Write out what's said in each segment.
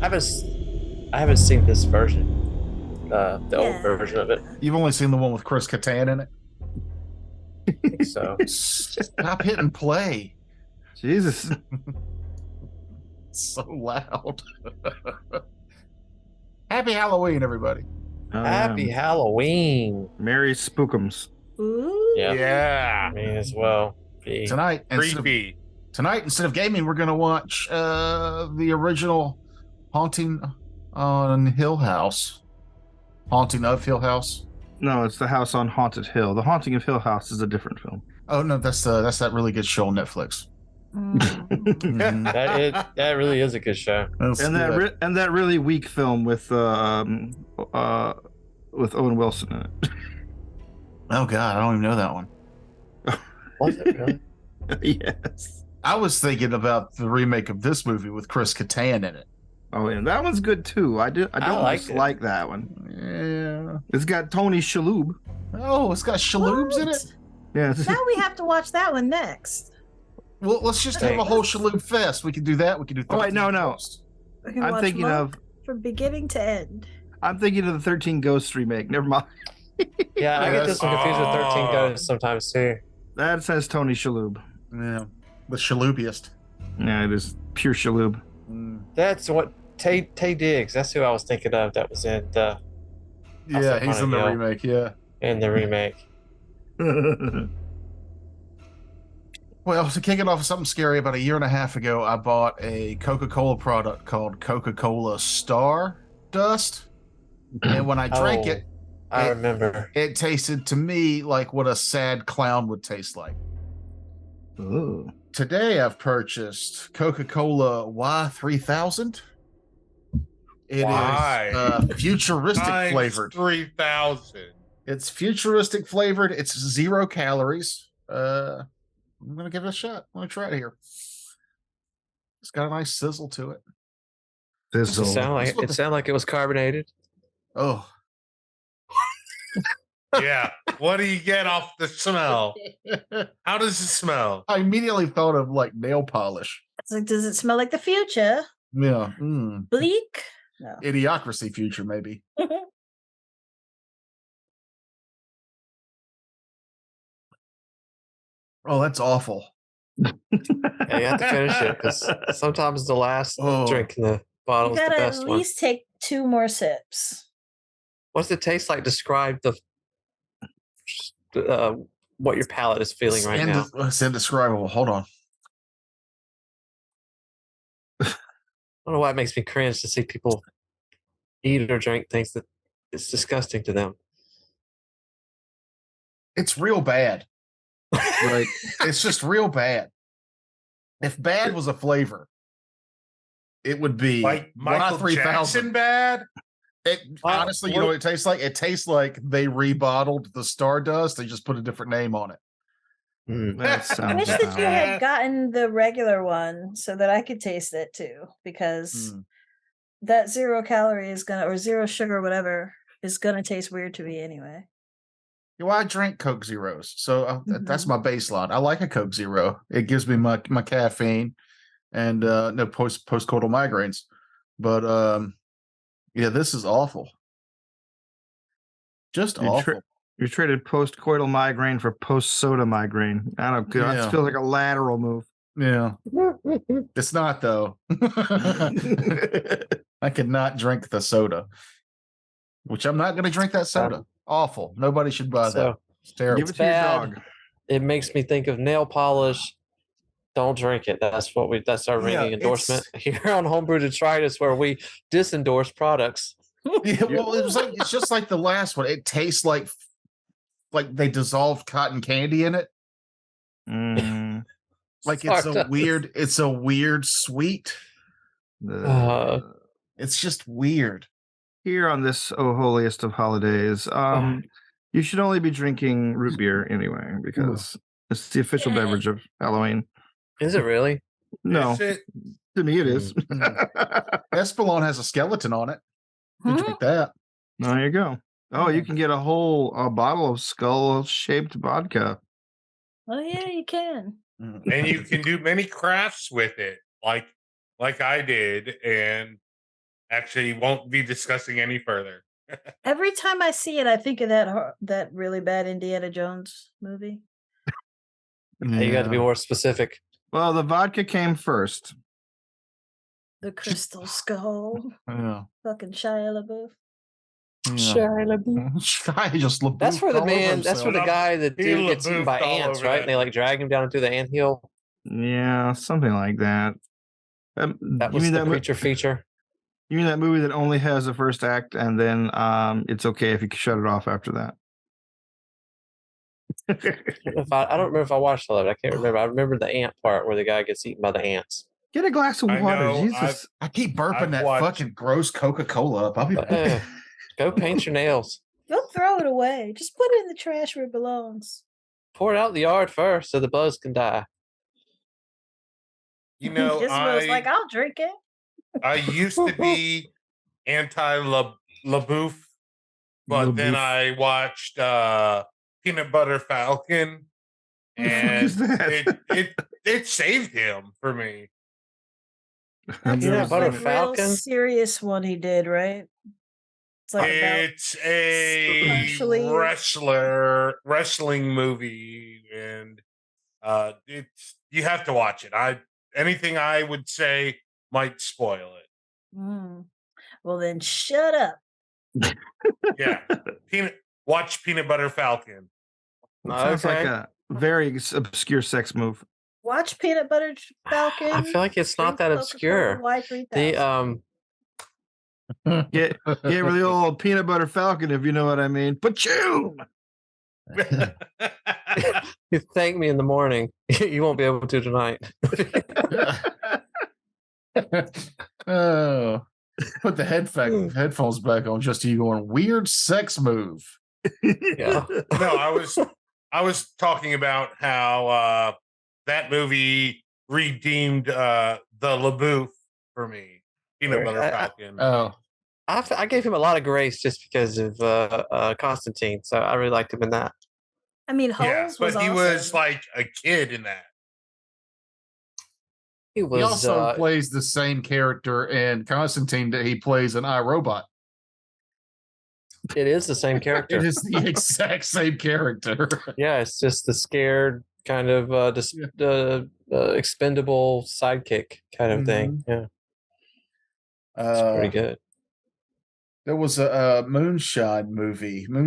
I haven't seen this version, the old version of it. You've only seen the one with Chris Kattan in it. I think so. Stop hitting play. Jesus. So loud. Happy Halloween, everybody. Happy Halloween. Merry Spookums. Ooh. Yeah. Me as well. Tonight, instead of gaming, we're going to watch the original Haunting on Hill House. Haunting of Hill House? No, it's The House on Haunted Hill. The Haunting of Hill House is a different film. Oh, no, that's that really good show on Netflix. That really is a good show. And that really weak film with Owen Wilson in it. Oh God, I don't even know that one. Was it really? Yes. I was thinking about the remake of this movie with Chris Kattan in it. Oh, and that one's good too. I don't like that one. Yeah. It's got Tony Shalhoub. Oh, it's got Shalhoubs in it? Yeah. Now we have to watch that one next. Well, let's just have a whole Shalhoub fest. We can do that. We can do. Oh wait, no. I'm thinking from beginning to end. I'm thinking of the 13 Ghosts remake. Never mind. Yeah, I get this one confused with 13 Ghosts sometimes too. That says Tony Shalhoub. Yeah, the Shalhoubiest. Yeah, it is pure Shalhoub. That's what Tay Diggs. That's who I was thinking of. That was in the. Yeah, he's in the remake. Yeah, in the remake. Well, to kick it off with something scary, about a year and a half ago, I bought a Coca-Cola product called Coca-Cola Star Dust. And when I drank it, I remember. It tasted to me like what a sad clown would taste like. Ooh. Today I've purchased Coca-Cola Y3000. It is futuristic flavored. 3000. It's futuristic flavored. It's 0 calories. I'm gonna give it a shot. I'm gonna try it here. It's got a nice sizzle to it. Sizzle. It sounded like it was carbonated. Oh. Yeah. What do you get off the smell? How does it smell? I immediately thought of like nail polish. It's like, does it smell like the future? Yeah. Bleak? No. Idiocracy future, maybe. Oh, that's awful. Yeah, you have to finish it because sometimes the last drink in the bottle is the best one. You gotta at least take 2 more sips. What's it taste like? Describe what your palate is feeling right now. It's indescribable. Hold on. I don't know why it makes me cringe to see people eat or drink things that it's disgusting to them. It's real bad. Right? It's just real bad. If bad was a flavor, it would be like Michael Jackson bad. Honestly, you know what it tastes like? It tastes like they rebottled the Stardust. They just put a different name on it. I wish that you had gotten the regular one so that I could taste it too, because that 0 calorie is gonna, or 0 sugar, whatever, is gonna taste weird to me anyway. Well, I drink Coke Zeros, so that's my baseline. I like a Coke Zero. It gives me my caffeine and no postcoital migraines. But yeah, this is awful. Just awful. You traded postcoital migraine for post-soda migraine. I don't care. It feels like a lateral move. Yeah. It's not, though. I could not drink the soda, which I'm not going to drink that soda. Awful. Nobody should buy that. It's terrible. Give it to your dog. It makes me think of nail polish. Don't drink it. That's our ringing endorsement here on Homebrew Detritus, where we disendorse products. Yeah, well, it's just like the last one. It tastes like they dissolved cotton candy in it. Like it's a weird sweet. It's just weird. Here on this holiest of holidays, you should only be drinking root beer anyway, because it's the official beverage of Halloween. Is it really? No. To me it is. Espolon has a skeleton on it. You drink that. There you go. Oh, you can get a whole bottle of skull-shaped vodka. Oh yeah, you can. And you can do many crafts with it, like I did, and actually won't be discussing any further. Every time I see it, I think of that really bad Indiana Jones movie. You got to be more specific. Well, the vodka came first. The Crystal Skull. Yeah. Fucking Shia LaBeouf. Just LaBeouf That's where the all over man. That's where the himself. guy, the He dude, gets eaten by LaBeoufed all ants, over right? that. And they like drag him down into the anthill. Yeah, something like that. That You was mean the that creature feature. You mean that movie that only has the first act and then it's okay if you shut it off after that? I don't remember if I watched all of it. I can't remember. I remember the ant part where the guy gets eaten by the ants. Get a glass of I water, know, Jesus. I keep burping I've that watched- fucking gross Coca-Cola up. I'll be Go paint your nails. Don't throw it away. Just put it in the trash where it belongs. Pour it out in the yard first so the bugs can die. You know, Gizmo's like, I'll drink it. I used to be anti LaBeouf, but then LaBeouf. I watched Peanut Butter Falcon, The fuck and is that? it saved him for me. I've Peanut never Butter seen it. Real Falcon? serious one he did, right? It's like about It's a Actually- wrestling movie, and it's you have to watch it. Anything I would say might spoil it. Well, then shut up. Yeah, watch Peanut Butter Falcon. It sounds like Okay. a very obscure sex move. Watch Peanut Butter Falcon. I feel like it's not that drink obscure. Coca-Cola Y3000. The Get really old peanut butter falcon, if you know what I mean. Pachoom! you thank me in the morning. You won't be able to tonight. Oh, put the headphones back on. Just you going weird sex move. Yeah. No, I was talking about how that movie redeemed the LaBeouf for me. Peanut Butter Falcon. Oh, I gave him a lot of grace just because of Constantine, so I really liked him in that. I mean, Holmes Yeah, but was he awesome. was like a kid in that. He was he also plays the same character in Constantine that he plays in iRobot. it is the same character. It is the exact same character. Yeah, it's just the scared kind of expendable sidekick kind of thing. Yeah, it's pretty good. There was a Moonshiners movie with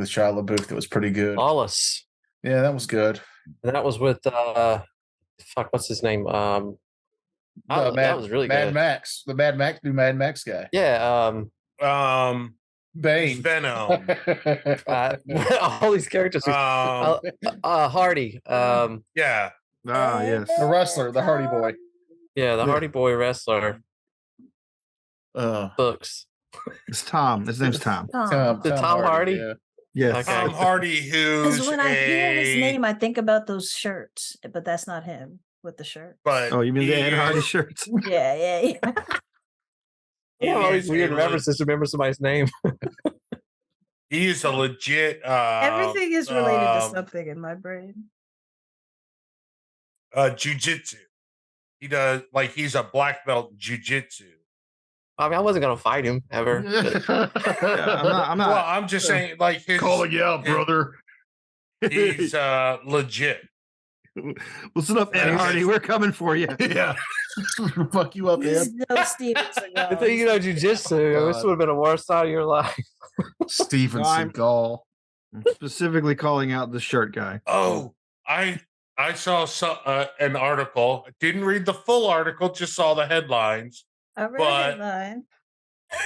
Shia LaBeouf that was pretty good. Lawless. Yeah, that was good. And that was with what's his name? That was really Mad good. Max, the new Mad Max guy. Yeah, Bane. Venom. all these characters. Hardy. Yeah. Ah, yes. The wrestler, the Hardy Boy. Yeah, the Hardy Boy wrestler books. It's Tom. His name's Tom. Tom. Tom Hardy? Yeah. Yes. Okay. Tom Hardy, who's Because when I hear his a- name, I think about those shirts, but that's not him with the shirt. But Oh, you mean the he Ed Hardy is- shirts? Yeah, yeah, yeah. he Yeah, all these is weird a references to remember somebody's name. He is a legit Everything is related to um, something in my brain. jujitsu. He does he's a black belt in jujitsu. I mean, I wasn't gonna fight him ever. but- I'm not. Well, I'm just saying, his, Calling you out, brother. he's legit. Listen up, Ed Hardy. We're coming for you. Yeah. Fuck you up, Ed. He's no Steven Good thing you know jujitsu. This God. would have been a worse side of your life. Steven No, I'm- Seagal. I'm specifically calling out the shirt guy. Oh, I saw an article. Didn't read the full article, just saw the headlines. I read But- a headline.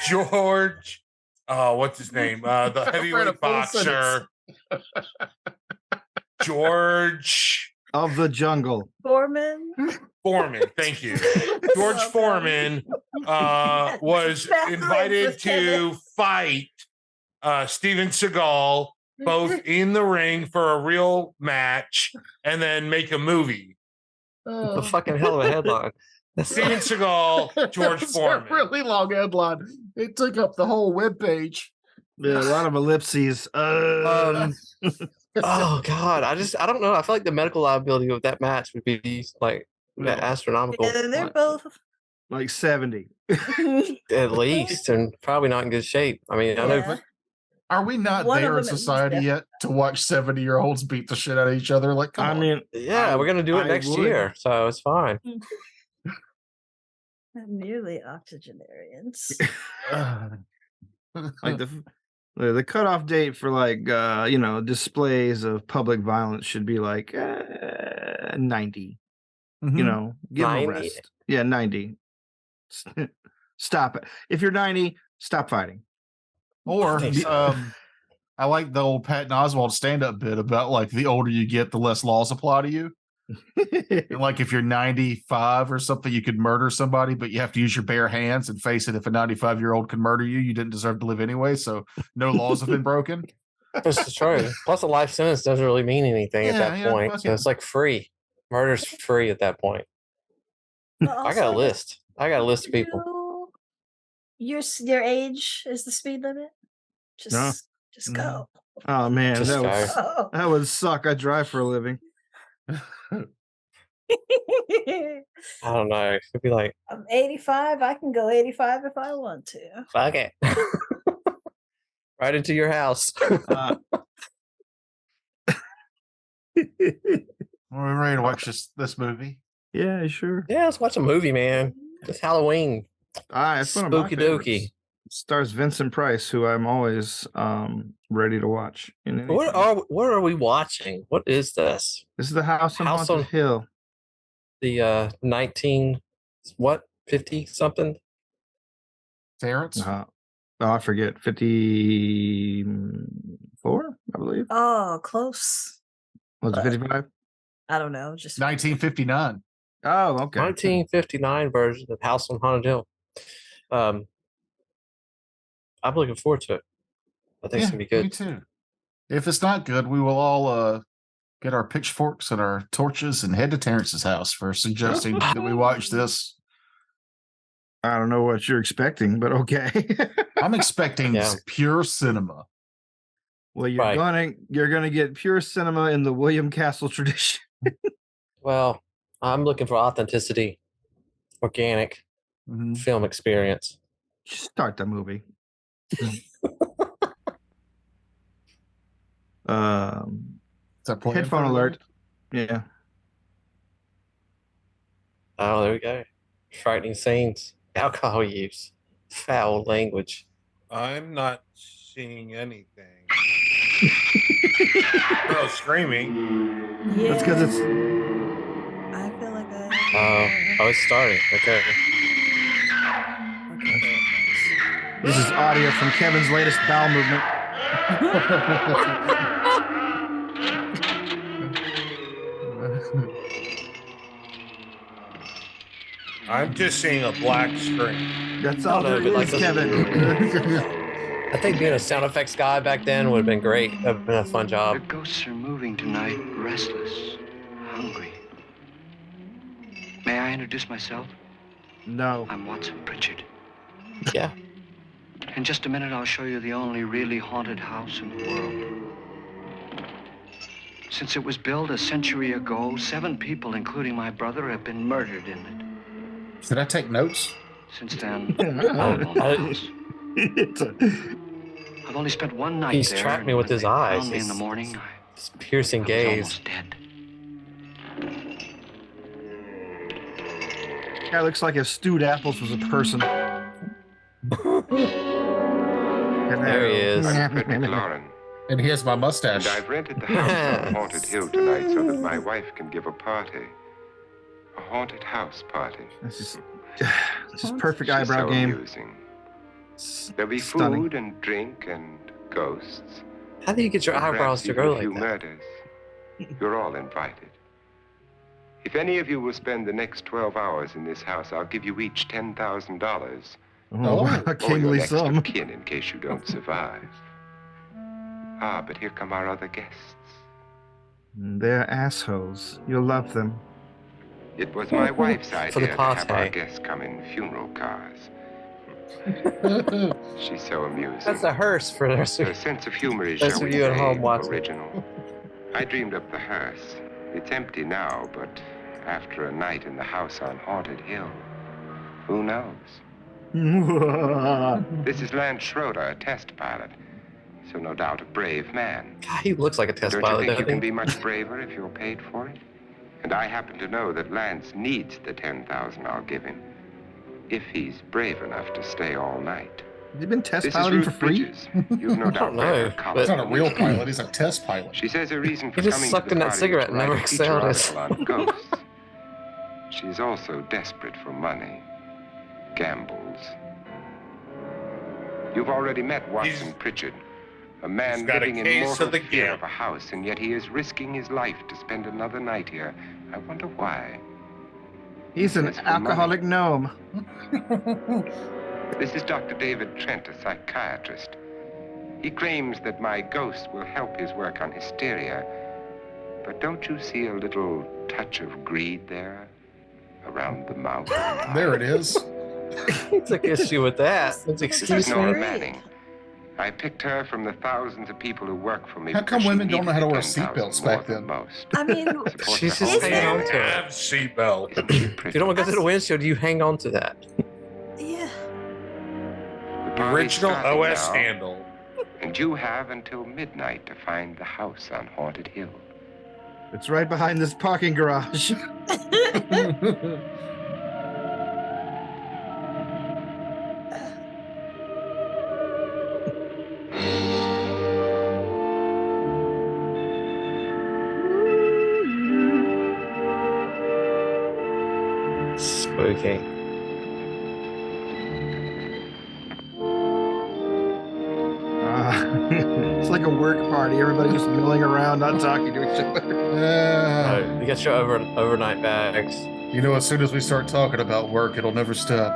George, what's his name? The read a heavyweight full boxer. George Of the jungle. Foreman. Foreman. Thank you. George Love Foreman was Bad invited with Kevin. to fight Steven Seagal both in the ring for a real match and then make a movie. A fucking hell of a headline. Steven Seagal, George It's Foreman. a really long headline. It took up the whole webpage. Yeah, a lot of ellipses. Oh God, I don't know. I feel like the medical liability of that match would be like Yeah. astronomical. Yeah, they're both Like 70. At least, and probably not in good shape. I mean, I know. Yeah. Are we not One of there in them at least, society yeah. yet to watch 70-year-olds beat the shit out of each other? Like, come I on. mean, Yeah, we're gonna do it I next would. year, so it's fine. Nearly octogenarians. like the cutoff date for like displays of public violence should be like 90. Mhm. Give them a 90? rest. Yeah, 90. Stop it. If you're 90, stop fighting. Or think so. I like the old Patton Oswalt stand-up bit about like the older you get, the less laws apply to you. And like if you're 95 or something, you could murder somebody, but you have to use your bare hands. And face it, if a 95-year-old could murder you, you didn't deserve to live anyway. So no laws have been broken. This is true. Plus, a life sentence doesn't really mean anything at Yeah, that yeah, point. fuck So it. it's like free. Murder's free at that point. But I got a also, list. I got a list of people. Your age is the speed limit. Just go. Oh man, Just that would go. Oh. that would suck. I drive for a living. I don't know. It'd be like, I'm 85. I can go 85 if I want to. fuck it. Right into your house. We're ready to watch this movie. Yeah, sure. Yeah, let's watch a movie, man. It's Halloween. It's one of my Spooky dokey. favorites. Stars Vincent Price, who I'm always ready to watch. In What are we watching? What is this? This is the House on House Haunted on- Hill. The 50 something? Terrence? Oh, I forget. 54, I believe. Oh, close. Was it 55? I don't know. Just 1959. Oh, okay. 1959 version of House on Haunted Hill. I'm looking forward to it. I think it's gonna be Me good. too. If it's not good, we will all get our pitchforks and our torches and head to Terrence's house for suggesting that we watch this. I don't know what you're expecting, but okay. I'm expecting Yeah. pure cinema. Well, you're Right. gonna get pure cinema in the William Castle tradition. Well, I'm looking for authenticity, organic Mhm. film experience. Just start the movie. Is that playing Headphone for alert. everybody? Yeah. Oh, there we go. Frightening scenes, alcohol use, foul language. I'm not seeing anything. No screaming. yeah. That's because it's I feel like Oh, it's starting. Okay. this is audio from Kevin's latest bowel movement. I'm just seeing a black screen. That's I all don't there know, is, but like Kevin. I think being a sound effects guy back then would have been great. That would have been a fun The job. ghosts are moving tonight, restless, hungry. May I introduce myself? No. I'm Watson Pritchard. Yeah. In just a minute, I'll show you the only really haunted house in the world. Since it was built a century ago, 7 people, including my brother, have been murdered in it. Should I take notes? Since then, I've owned the house. It's a- I've only spent one night He's there. trapped me and with when his they eyes. found me in the His- morning, This piercing I was gaze. almost dead. Guy looks like if stewed apples was a person. There he is. I'm Frederick Lauren, And here's my mustache. and I've rented the house on Haunted Hill tonight so that my wife can give a party. A haunted house party. This is perfect She's eyebrow so game. amusing. There'll be Stunning. food and drink and ghosts. How do you get your and eyebrows perhaps to even grow a few like that? murders. You're all invited. If any of you will spend the next 12 hours in this house, I'll give you each $10,000. Oh, a Or your kingly next of sum. kin in case you don't survive. Ah, but here come our other guests. They're assholes. You'll love them. It was my wife's For the idea to have our party. guests come in funeral cars. She's so amusing. That's a hearse for Her us. sense of humor is, That's shall for we you at say, home watching. original. I dreamed up the hearse. It's empty now, but after a night in the house on Haunted Hill, Who knows? This is Lance Schroeder, a test pilot. So no doubt a brave man. God, he looks like a test Don't pilot. you think you doesn't can he? be much braver if you're paid for it? And I happen to know that Lance needs the 10,000 I'll give him, if he's brave enough to stay all night. Have you been test This is piloting Ruth for free? Bridges. You've no doubt know, read her but- column. He's not a real pilot. He's a test pilot. She says her reason for He just coming sucked to the in that party cigarette is and to never write a feature exhaled it. article on ghosts. She's also desperate for money. Gambles. You've already met Watson He's- Pritchard, a man he's got a living in case mortal of the fear of gamble. a house, and yet he is risking his life to spend another night here. I wonder why. He's an It's for alcoholic gnome. This is Dr. David Trent, a psychiatrist. He claims that my ghost will help his work on hysteria. But don't you see a little touch of greed there? Around the mouth? There it is. He took issue with that. That's This excuse is Nora me. Manning. I picked her from the thousands of people who work for me. How come because she women don't know how to wear needed the seatbelts 10,000 more back than then? Most. I mean, Supports She's the just whole hanging on family. to it. Have seatbelt. Isn't she If pretty? you don't want to go to the windshield, you hang on to that. yeah. The party's Original starting OS now, handle. And you have until midnight to find the house on Haunted Hill. It's right behind this parking garage. Spooky. It's like a work party. Everybody just milling around, not talking to each other. You got your overnight bags. You know, as soon as we start talking about work, it'll never stop.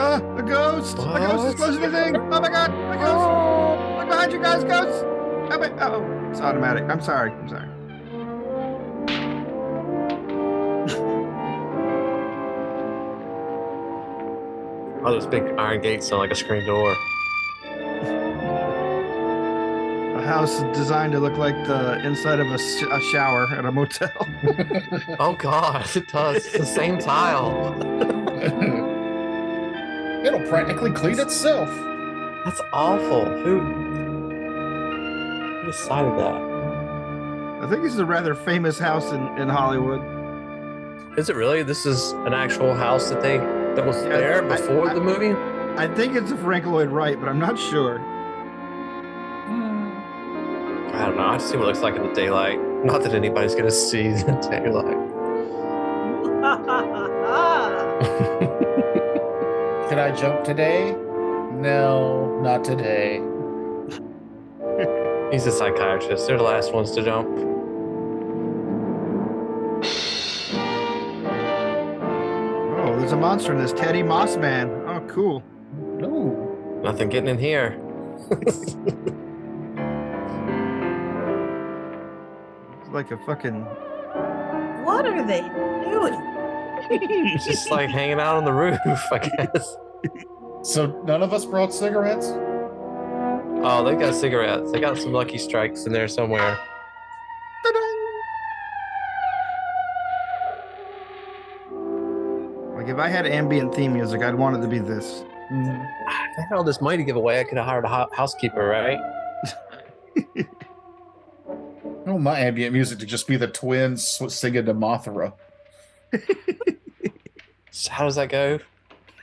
A ghost! A ghost is What? close to the thing! Oh my god! A ghost! Look behind you guys, ghosts! Oh, it's automatic. I'm sorry. I'm sorry. Oh, those big iron gates sound like a screen door. A house designed to look like the inside of a shower at a motel. Oh God, it does. It's the same tile. It'll practically clean itself. That's awful. Who decided that? I think this is a rather famous house in Hollywood. Is it really? This is an actual house that was Yeah, there before I- the movie? I think it's a Frank Lloyd Wright, but I'm not sure. I don't know. I see what it looks like in the daylight. Not that anybody's gonna see the daylight. Can I jump today? No, not today. He's a psychiatrist. They're the last ones to jump. Oh, there's a monster in this Teddy Mossman. Oh, cool. No. Nothing getting in here. It's like a fucking. What are they doing? It's just like hanging out on the roof, I guess. So none of us brought cigarettes? Oh, they got cigarettes. They got some Lucky Strikes in there somewhere. Like if I had ambient theme music, I'd want it to be this. If I had all this money to give away, I could have hired a housekeeper, right? I want my ambient music to just be the twins singing to Mothra. So how does that go?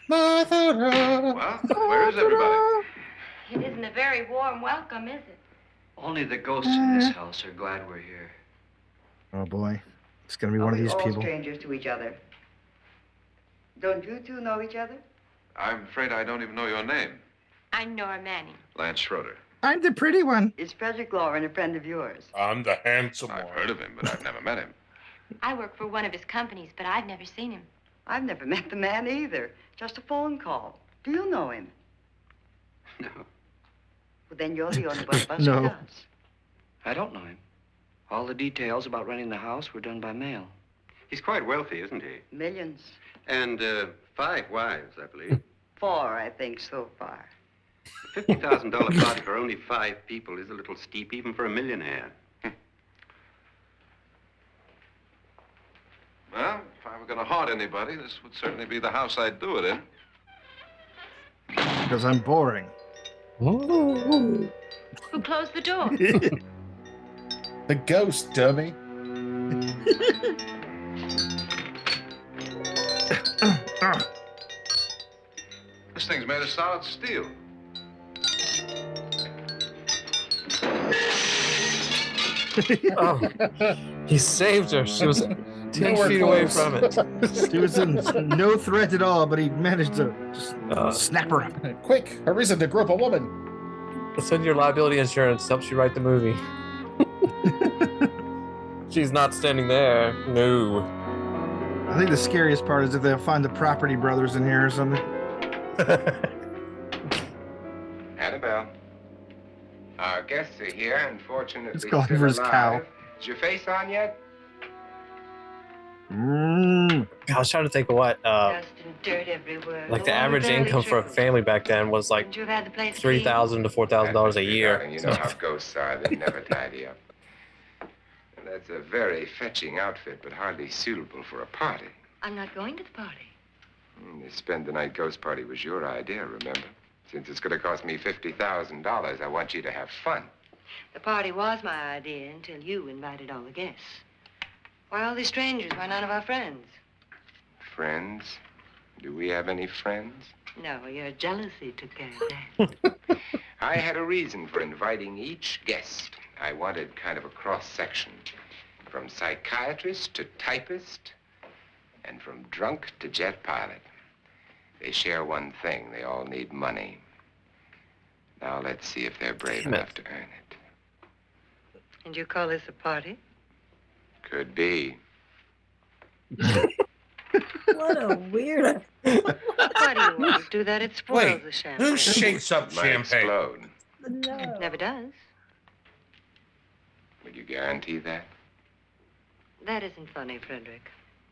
Mothra! Well, where is everybody? It isn't a very warm welcome, is it? Only the ghosts in this house are glad we're here. Oh boy, it's gonna be one of these all people. strangers to each other. Don't you two know each other? I'm afraid I don't even know your name. I'm Nora Manning. Lance Schroeder. I'm the pretty one. Is Frederick Lauren a friend of yours? I'm the handsome I've one. heard of him, but I've never met him. I work for one of his companies, but I've never seen him. I've never met the man either. Just a phone call. Do you know him? No, Well, then you're the only one of us No. who does. I don't know him. All the details about renting the house were done by mail. He's quite wealthy, isn't he? Millions. And 5 wives, I believe. 4, I think, so far. A $50,000 party for only 5 people is a little steep, even for a millionaire. Well, if I were going to haunt anybody, this would certainly be the house I'd do it in. Because I'm boring. Who closed the door? The ghost, dummy. This thing's made of solid steel. Oh, he saved her. She was 10 feet away from it. She was in no threat at all, but he managed to just snap her up. Quick, a reason to grope a woman. Send your liability insurance. Helps you write the movie. She's not standing there. No. I think the scariest part is if they find the Property Brothers in here or something. Annabelle. Our guests are here, unfortunately. It's calling still for his alive. cow. Is your face on yet? I was trying to think of what, Dust and dirt everywhere. like the water average barely income for a trickled. family back then was like Wouldn't you have had the place clean? $3,000 to $4,000 a year. Darling, you know how ghosts are. They never tidy up. And that's a very fetching outfit, but hardly suitable for a party. I'm not going to the party. The spend-the-night ghost party was your idea, remember? Since it's going to cost me $50,000, I want you to have fun. The party was my idea until you invited all the guests. Why all these strangers? Why none of our friends? Friends? Do we have any friends? No, your jealousy took care of that. I had a reason for inviting each guest. I wanted kind of a cross-section. From psychiatrist to typist, and from drunk to jet pilot. They share one thing. They all need money. Now let's see if they're brave enough to earn it. And you call this a party? Could be. What a weirdo. Why do you always do that? It spoils Wait, the champagne. who shakes up It might champagne? explode. No. Never does. Would you guarantee that? That isn't funny, Frederick.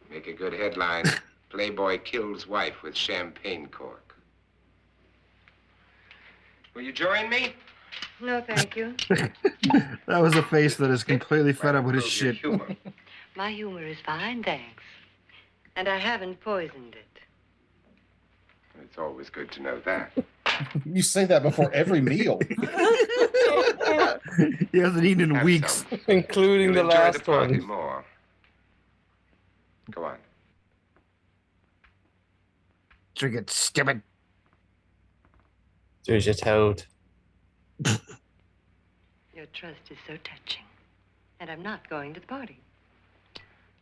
Make a good headline. Playboy kills wife with champagne cork. Will you join me? No, thank you. That was a face that is completely fed up with his Prove your shit. humor. My humor is fine, thanks. And I haven't poisoned it. It's always good to know that. You say that before every meal. He hasn't eaten in Have weeks. some. Including You'll the enjoy last the party one. more. Go on. Drink it, stupid. There's your toad. Your trust is so touching. And I'm not going to the party.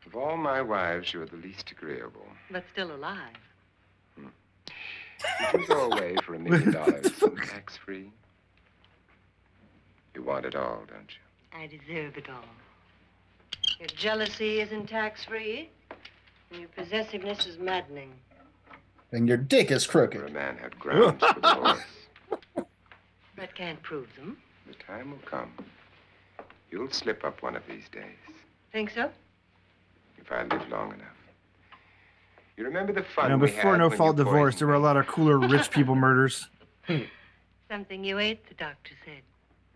Of all my wives, you're the least agreeable. But still alive. If you go away for $1 million, tax-free, you want it all, don't you? I deserve it all. Your jealousy isn't tax-free. And your possessiveness is maddening. And your dick is For a crooked. man had grounds for divorce. That can't prove them. The time will come. You'll slip up one of these days, Think so? if I live long enough. You remember the fun Now, we before had No when Fault you Divorce, there were a lot of cooler rich people murders. Something you ate, the doctor said.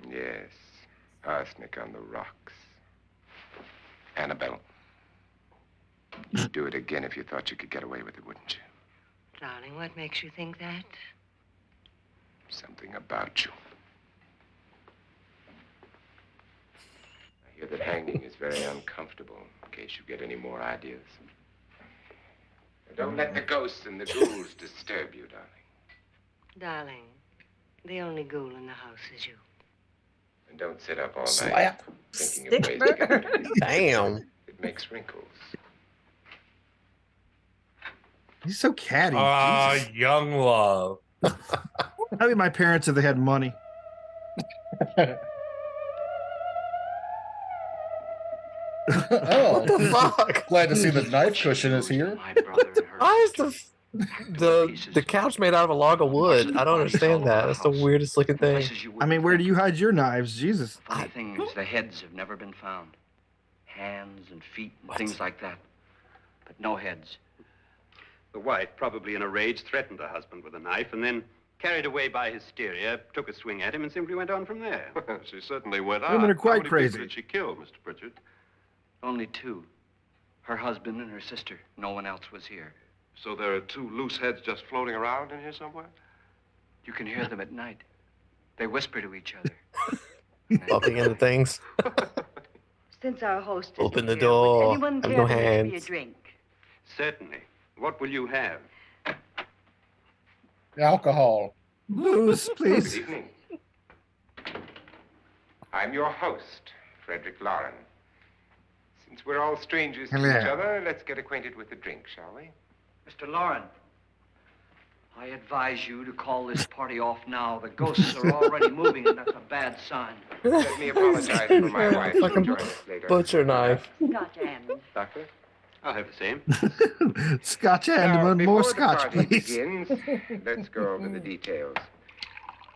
Yes, arsenic on the rocks. Annabelle, you'd do it again if you thought you could get away with it, wouldn't you? Darling, what makes you think that? Something about you. I hear that hanging is very uncomfortable, in case you get any more ideas. Don't let the ghosts and the ghouls disturb you, darling. Darling, the only ghoul in the house is you. And don't sit up all night Slap. thinking of ways to get rid of it. Damn. It makes wrinkles. He's so catty. Jesus. Young love. I'd be my parents if they had money. Oh, What the fuck? glad to see the knife cushion is here. My brother and her. Why is the couch made out of a log of wood? I don't understand that. That's the weirdest looking thing. Places you I wouldn't mean, where do think. you hide your knives? Jesus. Funny thing is, the heads have never been found. Hands and feet and things like that. But no heads. The wife, probably in a rage, threatened her husband with a knife and then, carried away by hysteria, took a swing at him and simply went on from there. She certainly went on. Women are quite How many people crazy. did she kill, Mr. Pritchard? Only two. Her husband and her sister. No one else was here. So there are two loose heads just floating around in here somewhere? You can hear them at night. They whisper to each other. Bumping into things. Since our host is Open the here, door. would anyone Have care no to make me a hands. drink? Certainly. What will you have? Alcohol. Booze, please. Good evening. I'm your host, Frederick Lauren. Since we're all strangers to Hello. each other, let's get acquainted with the drink, shall we? Mr. Lauren, I advise you to call this party off now. The ghosts are already moving, and that's a bad sign. Let me apologize for my wife. Like She'll a join us later. butcher knife. Scotch and Doctor? I'll have the same. Scotch and Now, one more before the scotch, party please. begins, let's go over the details.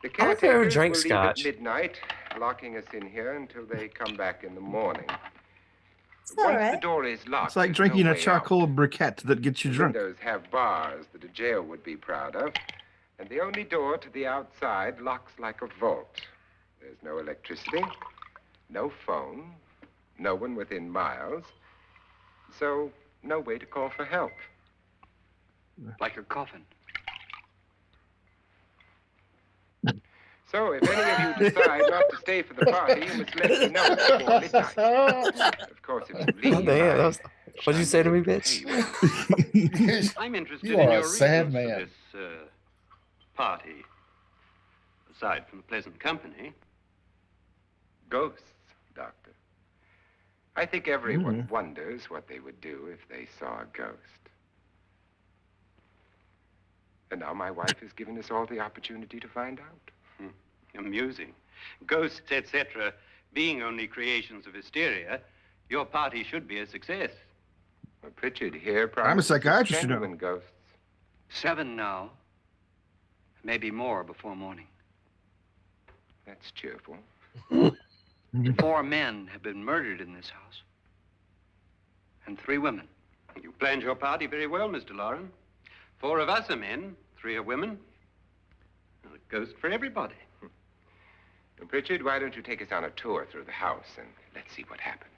The I don't think I ever caretakers drank will leave scotch. at midnight, locking us in here until they come back in the morning. It's all Once the right. door is locked, It's like there's drinking no a way charcoal briquette that gets you out. drunk. Windows have bars that a jail would be proud of, and the only door to the outside locks like a vault. There's no electricity, no phone, no one within miles, so no way to call for help. Like a coffin. So if any of you decide not to stay for the party, you must let me know before midnight. Of course, if you Oh, leave, damn. I- What'd you say to me, bitch? I'm interested You in are your a sad reasons man. for this party. Aside from pleasant company. Ghosts, Doctor. I think everyone wonders what they would do if they saw a ghost. And now my wife has given us all the opportunity to find out. Amusing. Ghosts, etc., being only creations of hysteria, your party should be a success. Well, Pritchard here I'm a promises psychiatrist, you know. genuine ghosts. 7 now. Maybe more before morning. That's cheerful. 4 men have been murdered in this house. And 3 women. You planned your party very well, Mr. Lauren. 4 of us are men, 3 are women. A ghost for everybody. Well, Pritchard, why don't you take us on a tour through the house and let's see what happens,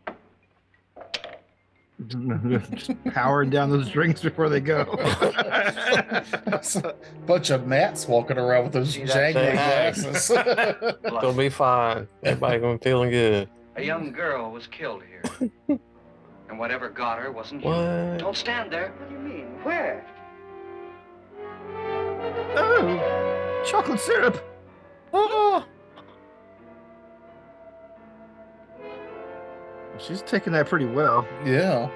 huh? Just powering down those drinks before they go. That's a bunch of gnats walking around with those See that jangly thing? glasses. Gonna be fine. Everybody gonna be feeling good. A young girl was killed here. And whatever got her wasn't human. What? Don't stand there. What do you mean? Where? Oh, chocolate syrup. Oh, She's taking that pretty well. Yeah.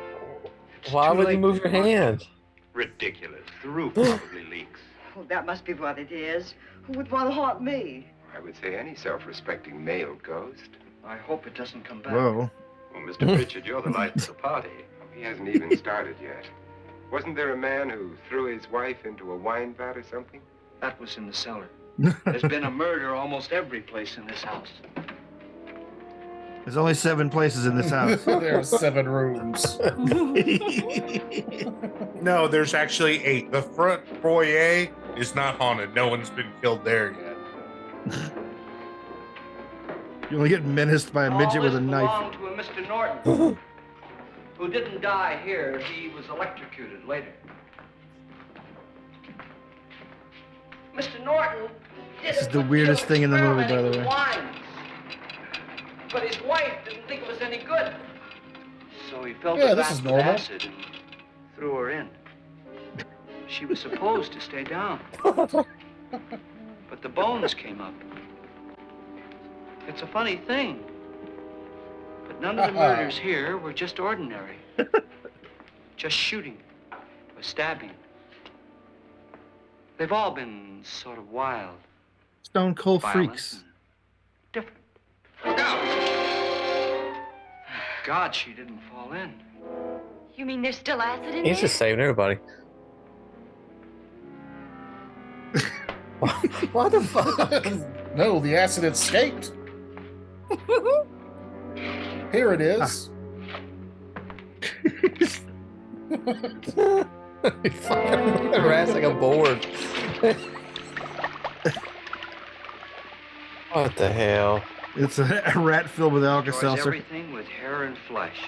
why too would you late move to your watch. hand? Ridiculous. The roof probably leaks. Oh, that must be what it is. Who would want to haunt me? I would say any self-respecting male ghost. I hope it doesn't come back. Whoa. Well, Mr. Pritchard, you're the life of the party. He hasn't even started yet. Wasn't there a man who threw his wife into a wine vat or something? That was in the cellar. There's been a murder almost every place in this house. There's only 7 places in this house. There are 7 rooms. No, there's actually 8. The front foyer is not haunted. No one's been killed there yet. You only get menaced by a midget with a All this knife. belonged to a Mr. Norton, who didn't die here. He was electrocuted later. Mr. Norton did This is it the for weirdest killing thing in the movie, by the experimenting way. with wines. But his wife didn't think it was any good. So he filled Yeah, the this vat is with normal. acid and threw her in. She was supposed to stay down. But the bones came up. It's a funny thing. But none of the murders here were just ordinary. Just shooting or stabbing. They've all been sort of wild, Stone Cold violent, Freaks. and different. Look out! God, she didn't fall in. You mean there's still acid in He's there? just saving everybody. What the fuck? No, the acid escaped. Here it is. He fucking harassing a board. What the hell? It's a rat filled with Destroys Alka-Seltzer. everything with hair and flesh.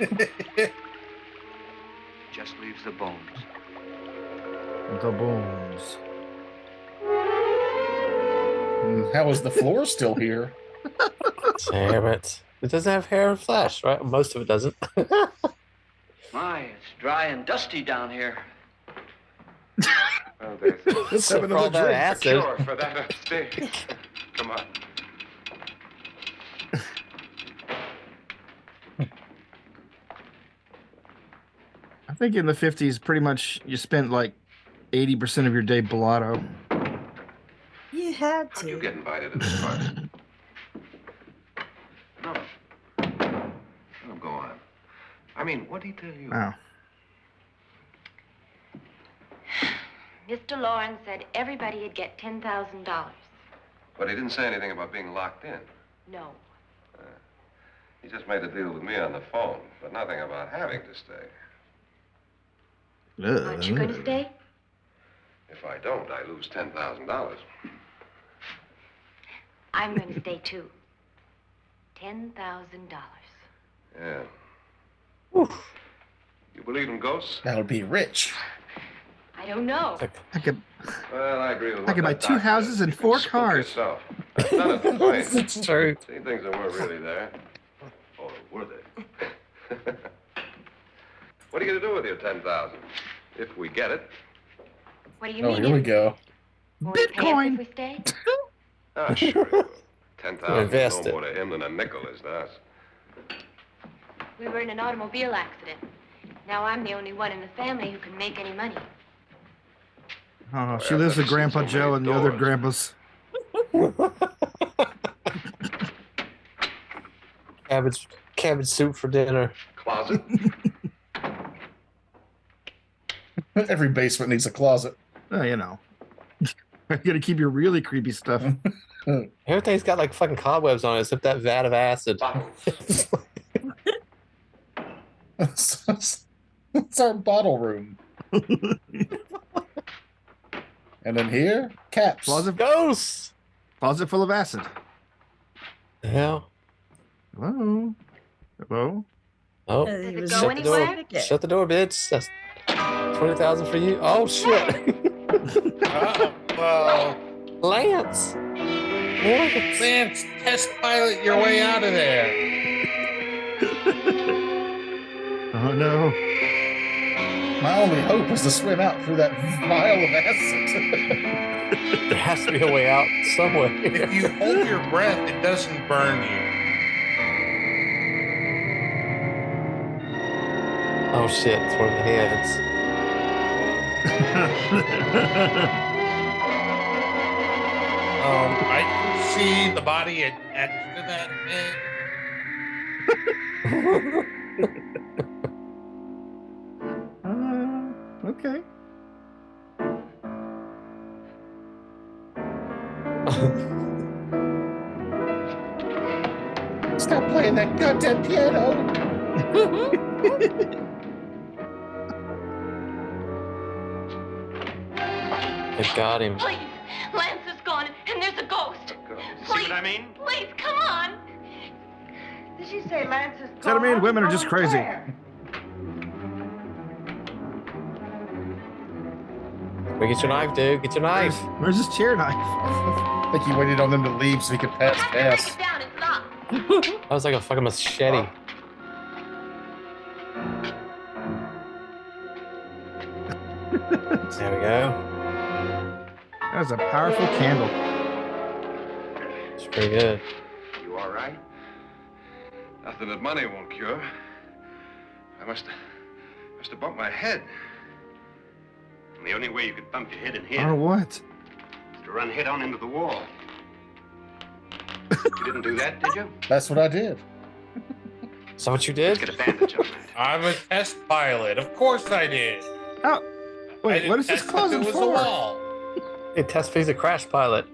Just leaves the bones. The bones. How is the floor still here? Damn it. It doesn't have hair and flesh, right? Most of it doesn't. My, it's dry and dusty down here. Oh, there's Let's have For another all that drink. a acid. cure for that upstairs. Come on. I think in the 50s, pretty much you spent like 80% of your day blotto. You had How'd you to. get invited to this party? No. Oh, go on. I mean, what did he tell you? Wow. Mr. Lawrence said everybody'd get $10,000. But he didn't say anything about being locked in. No. He just made a deal with me on the phone, but nothing about having to stay. Aren't you going to stay? If I don't, I lose $10,000. I'm going to stay too. $10,000. Yeah. You believe in ghosts? That would be rich. I don't know. I could Well, I agree with I what could buy that 2 doctor houses said. and You 4 can spook cars. yourself. That's none of the point. It's true. See things that weren't really there. Or were they? What are you going to do with your 10,000? If we get it. What do you Oh, mean? here we go. Will he pay us Bitcoin. if we stay? Ah, sure. he will. 10,000 Invest is it. no more to him than a nickel is to us. We were in an automobile accident. Now I'm the only one in the family who can make any money. Oh, she I've lives with never seen Grandpa so Joe many and the other doors. grandpas. Cabbage soup for dinner. Closet? Every basement needs a closet. Oh, you know. You're gonna keep your really creepy stuff. Everything's got like fucking cobwebs on it except that vat of acid. It's our bottle room. And then here, caps. Ghosts! Closet full of acid. The hell? Hello. Hello. Oh, Does it go shut the door. anywhere? Shut the door, bitch. That's 20,000 for you. Oh shit. Well, Lance. Lance, test pilot your way out of there. Oh no. My only hope is to swim out through that vial of acid. There has to be a way out somewhere. If you hold your breath, it doesn't burn you. Oh shit, it's one of the heads. I can see the body attached to that head. Okay. Stop playing that goddamn piano. They got him. Please, Lance is gone, and there's a ghost. See what I mean? Please, come on. Did she say Lance is Does that mean gone? women are just Going crazy? where? Well, get your knife, dude. Get your knife. Where's his chair knife? I think he waited on them to leave so he could pass gas. Down, it's locked. That was like a fucking machete. There we go. That was a powerful candle. It's pretty good. You all right? Nothing that money won't cure. I must have bumped my head. And the only way you could bump your head in Or here what? is to run head on into the wall. You didn't do that, did you? That's what I did. Is that what you did? Get a bandage on that. I'm a test pilot. Of course I did. Oh, I wait. didn't What is this test if closet it was a for? wall. It test he's a crash pilot.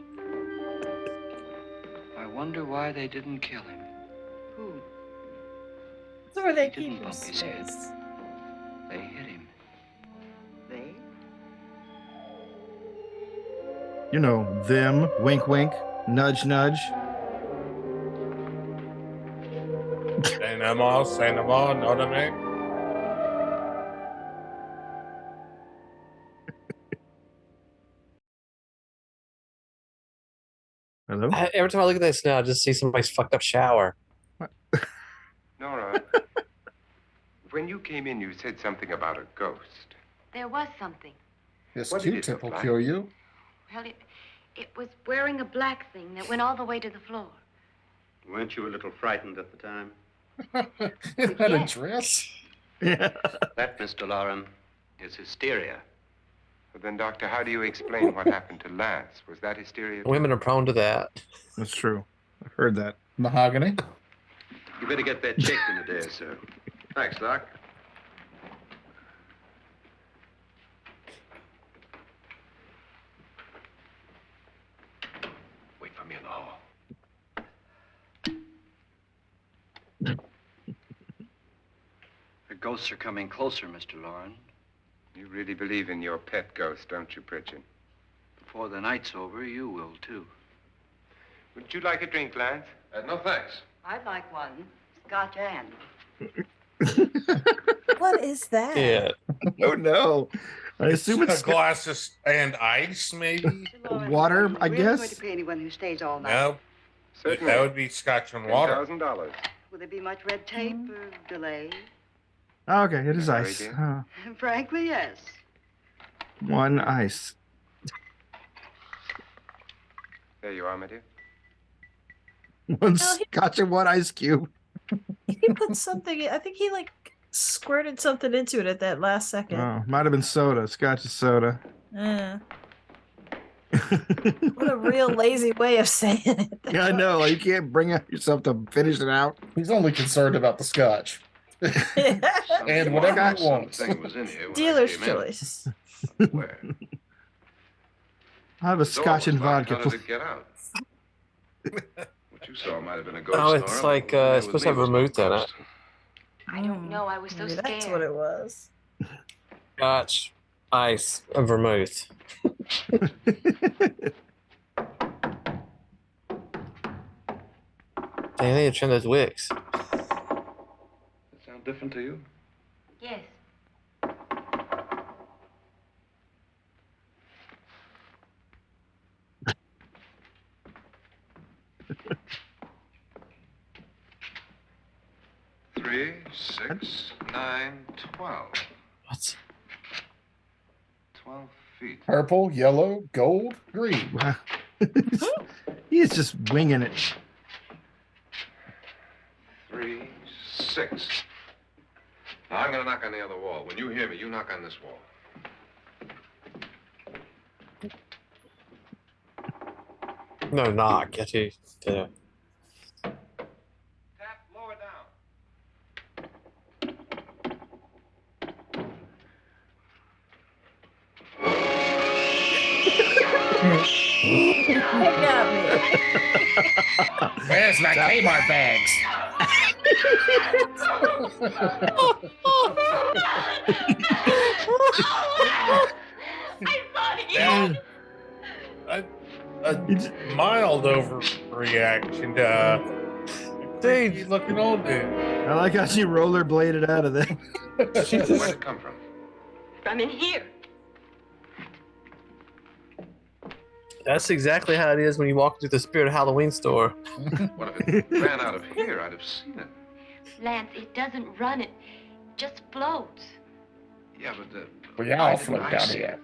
I wonder why they didn't kill him. Who? That's where they He didn't keep bump his his head. space. They hit him. They? You know, them. Wink, wink. Nudge, nudge. Cinema, know what I mean? Hello? Every time I look at this now, I just see somebody's fucked up shower. Nora, when you came in, you said something about a ghost. There was something. This What did it Q-tip will look like? cure you. Well, it was wearing a black thing that went all the way to the floor. Weren't you a little frightened at the time? It had a Yes. dress. That, Mr. Lauren, is hysteria. But then, Doctor, how do you explain what happened to Lance? Was that hysteria? Women are prone to that. That's true. I've heard that. Mahogany. You better get that checked in a day or so. Thanks, Doc. Wait for me in the hall. The ghosts are coming closer, Mr. Lauren. You really believe in your pet ghost, don't you, Pritchard? Before the night's over, you will, too. Would you like a drink, Lance? No, thanks. I'd like one. Scotch and. What is that? Yeah. Oh no. I assume A it's glasses and ice, maybe? water, I Really going to guess. pay anyone who stays all night? No, Certainly. that would be scotch and water. $10,000. Will there be much red tape or delay? Oh, okay, it is Very ice. good. Huh. Frankly, yes. One ice. There you are, my dear. One No, he- scotch and one ice cube. He put something. I think he like squirted something into it at that last second. Oh, might have been soda. Scotch is soda. Yeah. What a real lazy way of saying it. Yeah, I know. Like, you can't bring up yourself to finish it out. He's only concerned about the scotch. And whatever he wants. Something was in here when I Dealer's came in. choice. Where? I'll have a The door scotch was and locked. vodka. How did it get out? What you saw might have been a ghost. Oh, it's Nora, like, but what was it's supposed to with have me was no vermouth in it. ghost. I don't know. I was so Maybe scared. that's what it was. Scotch, ice, and vermouth. They need to trim those wicks. Does that sound different to you? Yes. Three, 6, 9, 12. What? 12 feet. Purple, yellow, gold, green. Wow. He's just winging it. 3, 6. Now I'm gonna knock on the other wall. When you hear me, you knock on this wall. No, knock. Get you. Yeah. Tap lower down. You got me. Where's my Kmart bags? Yeah. A mild overreaction to Dude. looking old dude. I like how she rollerbladed out of there. Where'd it come from? I'm in here. That's exactly how it is when you walk into the Spirit of Halloween store. What if it ran out of here? I'd have seen it. Lance, it doesn't run. It just floats. Yeah, but We all why didn't float I down see here.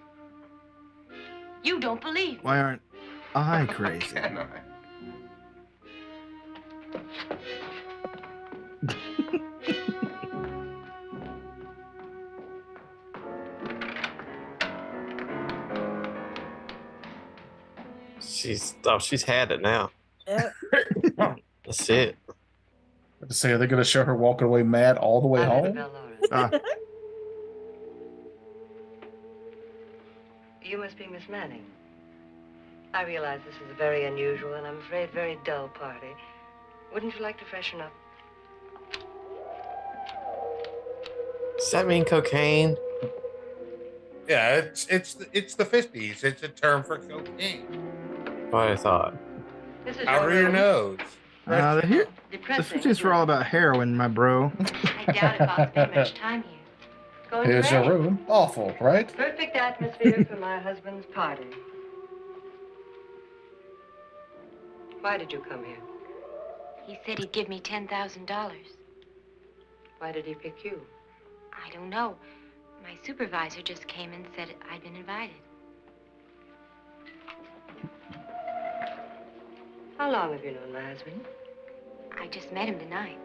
it? You don't believe me. Why aren't I crazy? Can I? She's had it now. Yep. That's it. So are they going to show her walking away mad all the way I'm home? Annabelle Lauren. Ah, You must be Miss Manning. I realize this is a very unusual and I'm afraid very dull party. Wouldn't you like to freshen up? Does that mean cocaine? Yeah, it's the 50s. It's a term for cocaine. What I thought. This is Cover your your room. nose. The Depressing. 50s were all about heroin, my bro. I doubt if I'll spend much time here. Going Here's your great. room. Awful, right? Perfect atmosphere for my husband's party. Why did you come here? He said he'd give me $10,000. Why did he pick you? I don't know. My supervisor just came and said I'd been invited. How long have you known my husband? I just met him tonight.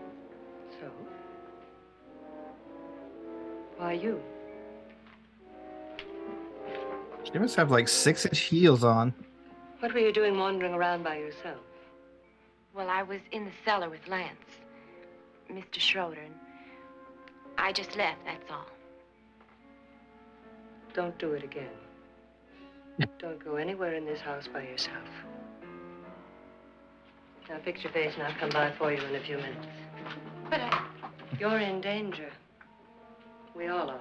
So? Why you? She must have like 6-inch heels on. What were you doing wandering around by yourself? Well, I was in the cellar with Lance, Mr. Schroeder, and I just left, that's all. Don't do it again. Don't go anywhere in this house by yourself. Now fix your face and I'll come by for you in a few minutes. But You're in danger. We all are.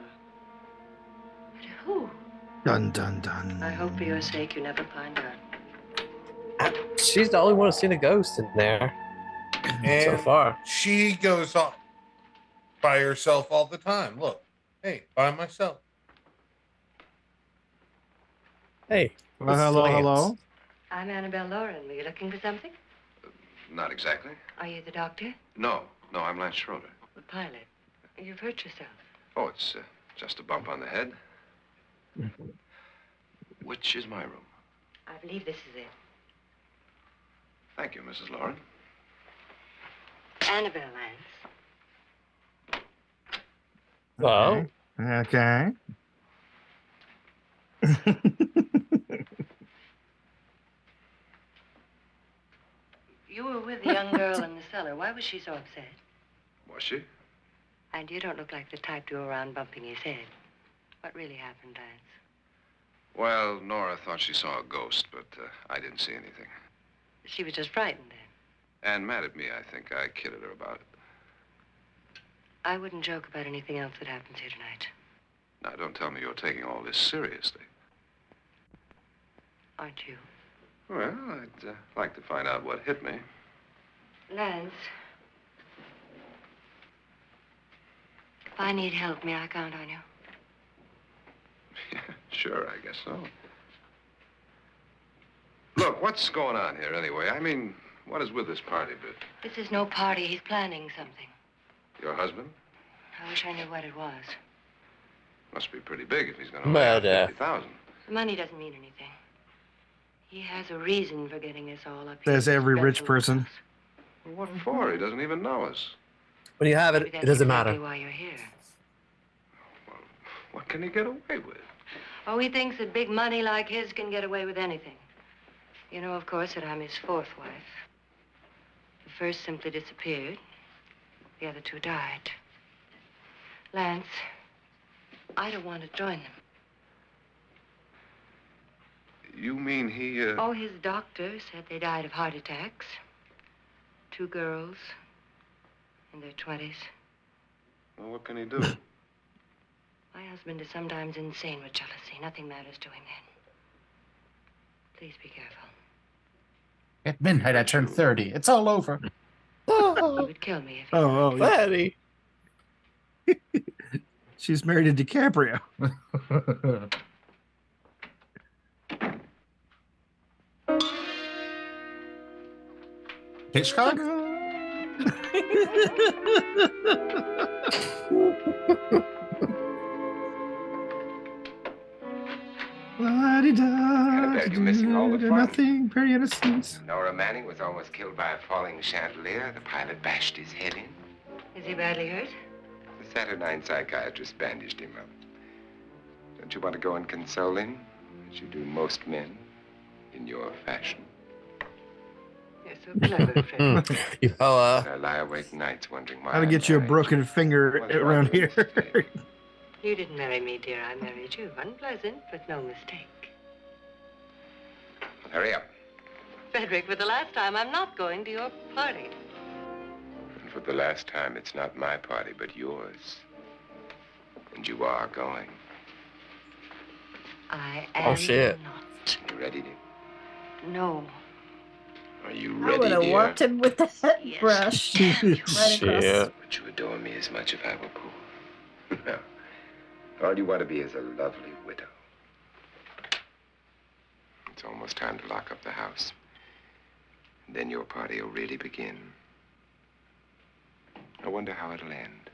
But who? Dun, dun, dun. I hope for your sake you never find out. She's the only one who's seen a ghost in there And so far. she goes on by herself all the time. Look, hey, by myself. Hey. Well, this is hello, Lance. hello. I'm Annabelle Lauren. Were you looking for something? Not exactly. Are you the doctor? No, I'm Lance Schroeder. The pilot. You've hurt yourself. Oh, it's just a bump on the head. Which is my room? I believe this is it. Thank you, Mrs. Lauren. Annabelle Lance. Well, Okay. You were with the young girl in the cellar. Why was she so upset? Was she? And you don't look like the type to go around bumping his head. What really happened, Lance? Well, Nora thought she saw a ghost, but I didn't see anything. She was just frightened then. And mad at me, I think. I kidded her about it. I wouldn't joke about anything else that happens here tonight. Now, don't tell me you're taking all this seriously. Aren't you? Well, I'd like to find out what hit me. Lance. If I need help, may I count on you? Sure, I guess so. Look, what's going on here anyway? I mean, what is with this party bit? This is no party. He's planning something. Your husband? I wish I knew what it was. Must be pretty big if he's going to Murder. 50,000. The money doesn't mean anything. He has a reason for getting us all up here. There's every rich person. Well, what for? He doesn't even know us. when you have it, Maybe it that's doesn't exactly matter. why you're here. What can he get away with? Oh, he thinks that big money like his can get away with anything. You know, of course, that I'm his fourth wife. The first simply disappeared. The other two died. Lance, I don't want to join them. You mean he, Oh, his doctor said they died of heart attacks. 2 girls in their 20s. Well, what can he do? My husband is sometimes insane with jealousy. Nothing matters to him then. Please be careful. At midnight, I turned 30. It's all over. He would kill me if he... Oh, yeah. Fatty. She's married to DiCaprio. Hitchcock? Annabelle, you're missing all the fun. Nothing, very innocent. Nora Manning was almost killed by a falling chandelier. The pilot bashed his head in. Is he badly hurt? The Saturnine psychiatrist bandaged him up. Don't you want to go and console him, as you do most men, in your fashion? You're so clever, Fred. I lie awake nights wondering why. How to I'm get you a married. broken finger around here. You didn't marry me, dear. I married you. Unpleasant, but no mistake. Hurry up. Frederick, for the last time, I'm not going to your party. And for the last time, it's not my party, but yours. And you are going. I am Oh, shit. not. You ready to? No. Are you I ready, would have dear? walked him with that brush right across. Would you adore me as much if I were poor? No. All you want to be is a lovely widow. It's almost time to lock up the house. Then your party will really begin. I wonder how it'll end.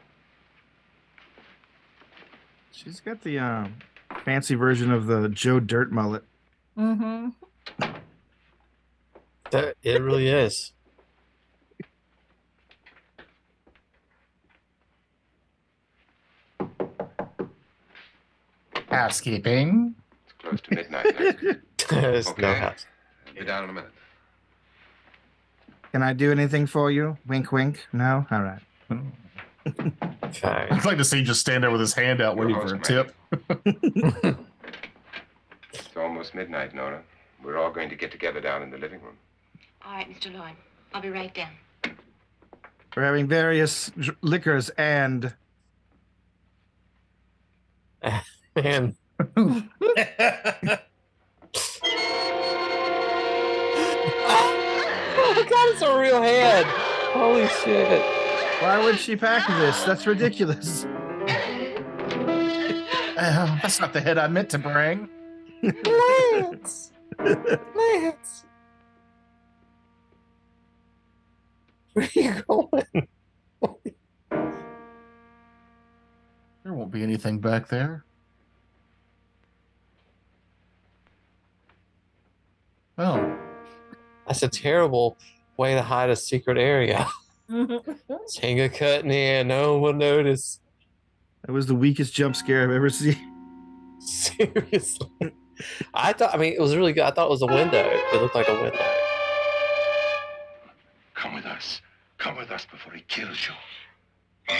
She's got the fancy version of the Joe Dirt mullet. Mm-hmm. It really is. Housekeeping. It's close to midnight. There's no Okay. house. I'll be down in a minute. Can I do anything for you? Wink, wink. No? All right. Okay. I'd like to see him just stand there with his hand out waiting for a tip. It's almost midnight, Nora. We're all going to get together down in the living room. All right, Mr. Lloyd. I'll be right down. We're having various liquors and And oh my god, it's a real head. Holy shit. why would she pack this? That's ridiculous. That's not the head I meant to bring. Lance. Lance. Where are you going? There won't be anything back there. Oh. That's a terrible way to hide a secret area. Jenga cut in here, no one will notice. That was the weakest jump scare I've ever seen. Seriously. I mean, it was really good. I thought it was a window. It looked like a window. Come with us. Come with us before he kills you.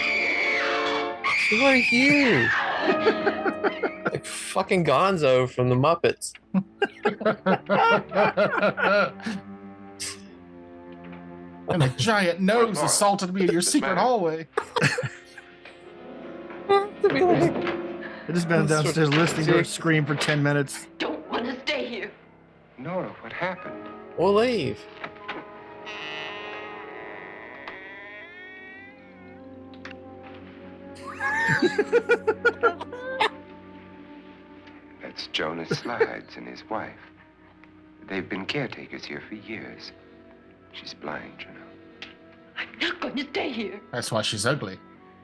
Who are you? Like fucking Gonzo from the Muppets. And a giant nose assaulted me in your secret hallway. I just been downstairs listening to her scream for 10 minutes. Don't want to stay here. Nora, what happened? We'll leave. That's Jonas Slides and his wife. They've been caretakers here for years. She's blind, you know. I'm not going to stay here. That's why she's ugly.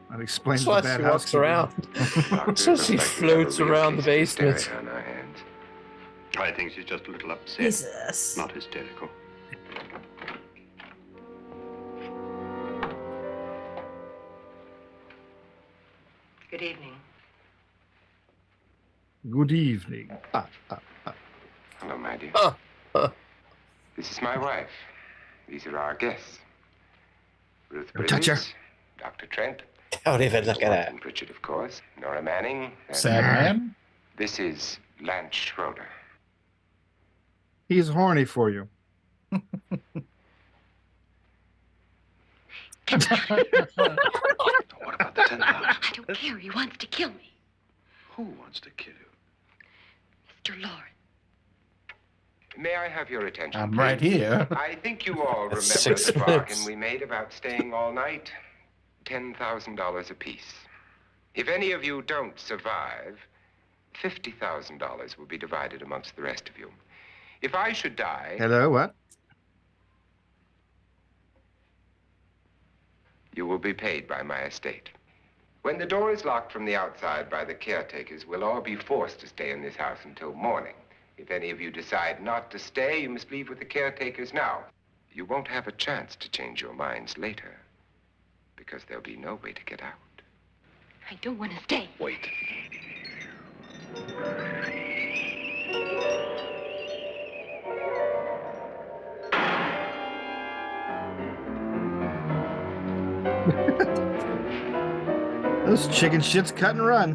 That explains That's the why bad she walks housekeeping. around. So she floats around the basement. On our hands. I think she's just a little upset. Jesus. Not hysterical. Good evening. Good evening. Hello, my dear. This is my wife. These are our guests. Ruth Don't touch her. Bridges, Dr. Trent. Don't even look at that. And Pritchard, of course. Nora Manning. and- Sad man. This is Lance Schroeder. He's horny for you. What about the 10,000? I don't care. He wants to kill me. Who wants to kill you? Mr. Lawrence. May I have your attention? I'm please? right here. I think you all remember 6 the bargain minutes. we made about staying all night. $10,000 apiece. If any of you don't survive, $50,000 will be divided amongst the rest of you. If I should die, Hello, what? you will be paid by my estate. When the door is locked from the outside by the caretakers, we'll all be forced to stay in this house until morning. If any of you decide not to stay, you must leave with the caretakers now. You won't have a chance to change your minds later, because there'll be no way to get out. I don't want to stay. Wait. Those chicken shits cut and run.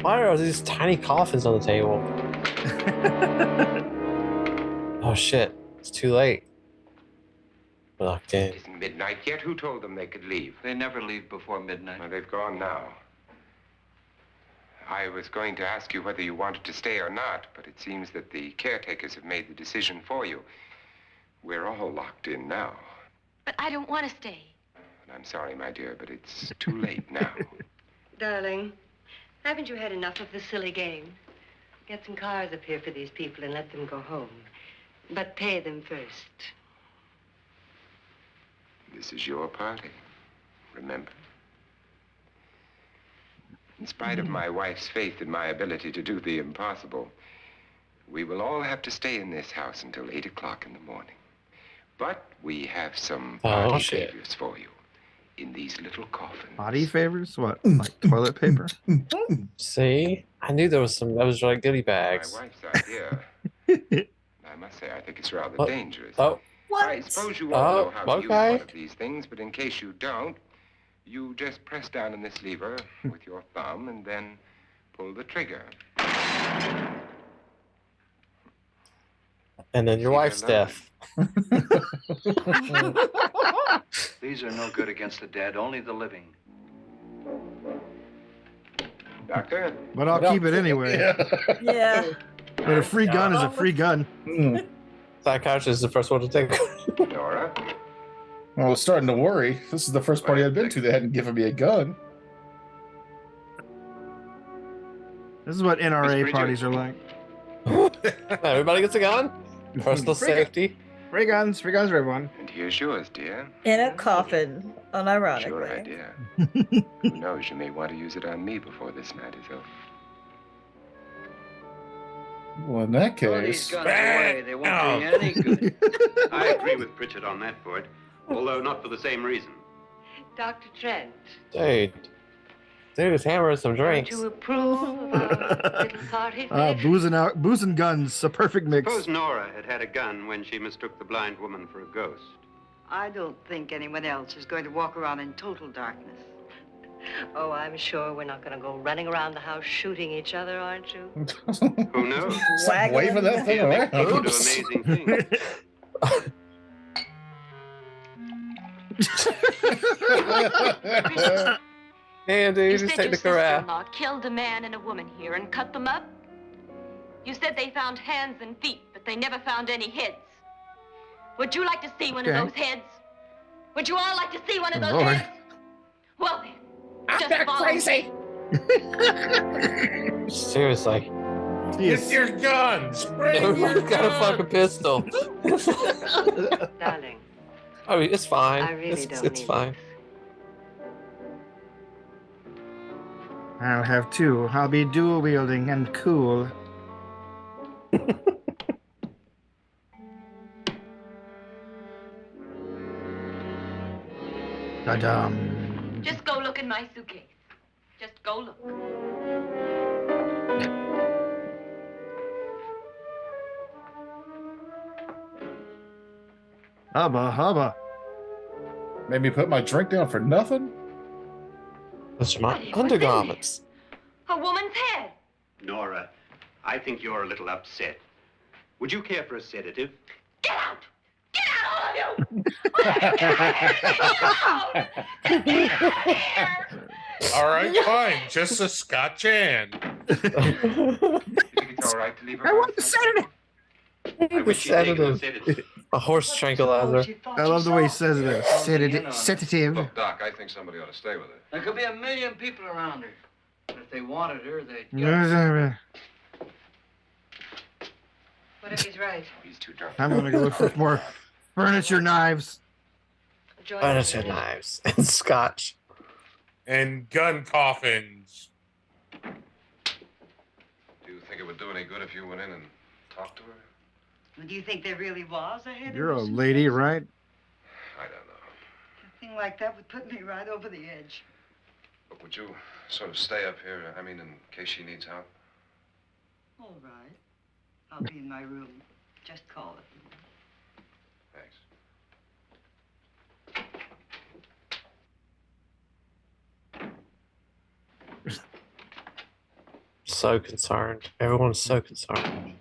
Why are these tiny coffins on the table? Oh shit. It's too late. We're locked in. It isn't midnight yet. Who told them they could leave? They never leave before midnight. Well, they've gone now. I was going to ask you whether you wanted to stay or not, but it seems that the caretakers have made the decision for you. We're all locked in now. But I don't want to stay. And I'm sorry, my dear, but it's too late now. Darling, haven't you had enough of the silly game? Get some cars up here for these people and let them go home. But pay them first. This is your party, remember? In spite of my wife's faith in my ability to do the impossible, we will all have to stay in this house until 8 o'clock in the morning. But we have some party favors for you in these little coffins. Body favors? What? Like toilet paper? See? I knew there was some, that was like goodie My bags. wife's idea, I must say, I think it's rather What? dangerous. Oh. I suppose you all know how to use okay. one of these things, but in case you don't, you just press down on this lever with your thumb and then pull the trigger. And then your wife's deaf. These are no good against the dead, only the living. Doctor? But I'll keep it anyway. Yeah. But a free gun is a free gun. Psychiatrist is the first one to take. Nora? I was starting to worry. This is the first party I'd been to that hadn't given me a gun. This is what NRA parties are like. Everybody gets a gun. Personal safety. Free guns for everyone. And here's yours, dear. In a coffin, Sure unironically. idea. Who knows, you may want to use it on me before this night is over. Well, in that Throw these case, guns away. They won't be any good. I agree with Pritchard on that point, although not for the same reason. Dr. Trent, Dude is hammering some drinks. to approve of our little party finish? Booze and guns, a perfect mix. Suppose Nora had a gun when she mistook the blind woman for a ghost. I don't think anyone else is going to walk around in total darkness. Oh, I'm sure we're not going to go running around the house shooting each other, aren't you? Who knows? Stop waving that thing around. People do amazing things. Man, dude, You just said take your the corral. sister-in-law killed a man and a woman here and cut them up. You said they found hands and feet, but they never found any heads. Would you like to see one of Okay. those heads? Would you all like to see one of those Lord. heads? Well then, just follow me. Seriously. Get your guns. Bring your Everybody's got a guns. fucking pistol. Darling, Oh, it's fine. I really it's don't it's need fine. I'll have two. I'll be dual wielding and cool. Ta-dum. Just go look in my suitcase. Just go look. Hubba hubba. made me put my drink down for nothing. Those are my What was undergarments. A woman's head. Nora, I think you're a little upset. Would you care for a sedative? Get out! Get out, all of you! Get out! All right, fine. Just a Scotch and. You think it's all right to leave her? I want the sedative. I wish you'd taken a sedative. A horse tranquilizer. I love the way he says it. Sedative. Sedative. Look, Doc, I think somebody ought to stay with her. There could be 1,000,000 people around her. But if they wanted her, they'd what if he's right? He's too drunk. I'm gonna go look for more furniture knives. Join Furniture me. knives and scotch. And gun coffins. Do you think it would do any good if you went in and talked to her? Do you think there really was a head? You're a lady, right? I don't know. A thing like that would put me right over the edge. But would you sort of stay up here, I mean, in case she needs help? All right. I'll be in my room. Just call it. Thanks. So concerned. Everyone's so concerned.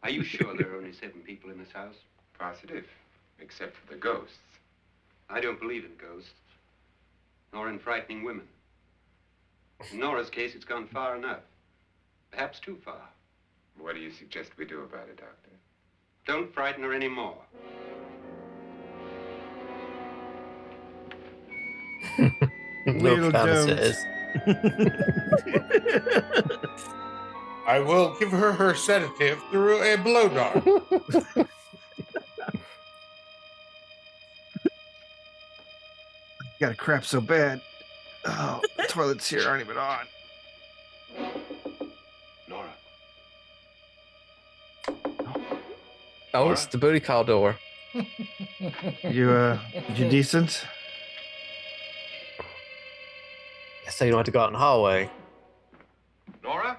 Are you sure there are only 7 people in this house? Positive, except for the ghosts. I don't believe in ghosts, nor in frightening women. In Nora's case, it's gone far enough. Perhaps too far. What do you suggest we do about it, Doctor? Don't frighten her anymore. Little Jones. I will give her her sedative through a blow dart. Got a crap so bad. Oh, the toilets here aren't even on. Nora. Oh, it's the booty call door. You decent? So you don't have to go out in the hallway. Nora?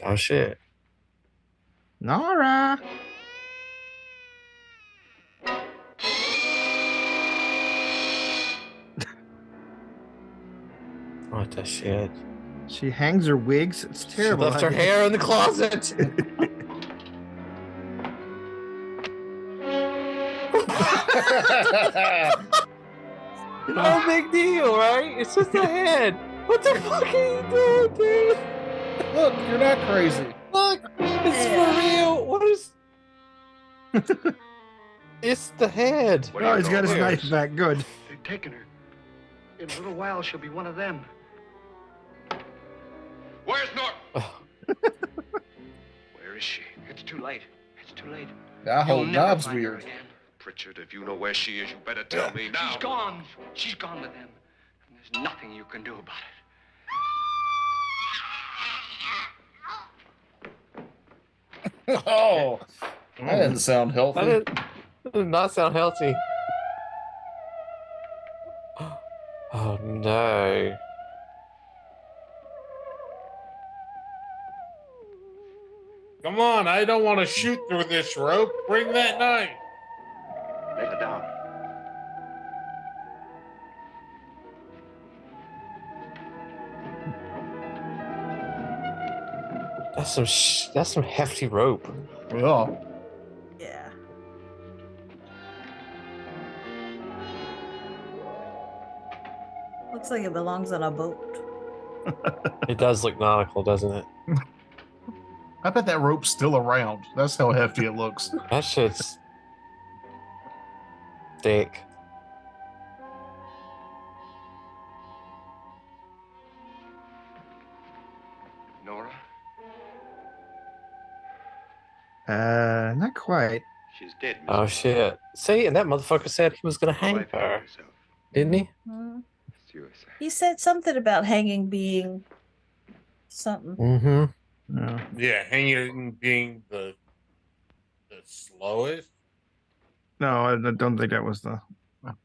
Oh shit. Nora. What the shit? She hangs her wigs. It's terrible. She left her hair in the closet. No big deal, right? It's just a head. What the fuck are you doing, dude? Look, you're not crazy. Look, it's for real. What is? It's the head. Oh, he's got his knife back. Good. They've taken her. In a little while, she'll be one of them. Where's Nora? Where is she? It's too late. It's too late. That whole You'll never knob's find her weird. again. Pritchard, if you know where she is, you better tell me now. She's gone. She's gone with them. And there's nothing you can do about it. Oh, that didn't sound healthy. That did not sound healthy. Oh no. Come on, I don't want to shoot through this rope. Bring that knife. Let her down. That's some hefty rope. Yeah. Yeah. Looks like it belongs on a boat. It does look nautical, doesn't it? I bet that rope's still around. That's how hefty it looks. That shit's thick. Nora? Not quite. She's dead. Oh shit. See, and that motherfucker said he was gonna hang her. Didn't he? Mhm. Suicide. He said something about hanging being something. Mm-hmm. No. Yeah, hanging being the slowest. No, I don't think that was the.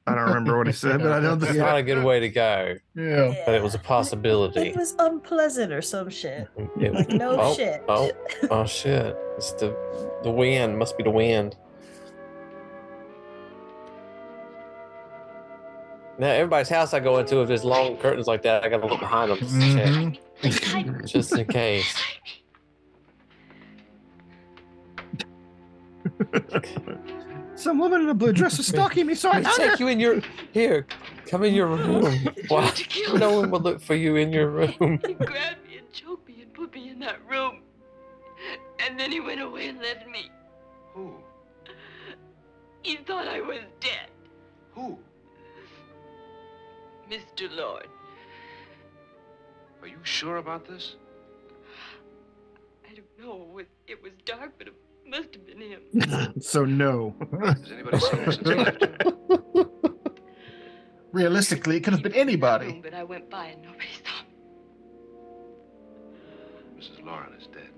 I don't remember what he said, but I don't think It's not a good way to go. Yeah. But it was a possibility. It was unpleasant or some shit. It- Like, no shit. Oh shit. It's the wind. Must be the wind. Now everybody's house I go into, if there's long curtains like that, I gotta look behind them just to check. Just in case. Some woman in a blue dress is stalking me, so I Let me found her. take you in your here. Come in your room. Why? No one will look for you in your room. He grabbed me and choked me and put me in that room. And then he went away and left me. Who? He thought I was dead. Who? Mr. Lord. Are you sure about this? I don't know. It was dark, but it must have been him. So no. Has anybody seen her since he left? Realistically, it could have been anybody. But I went by and nobody saw me. Mrs. Lauren is dead.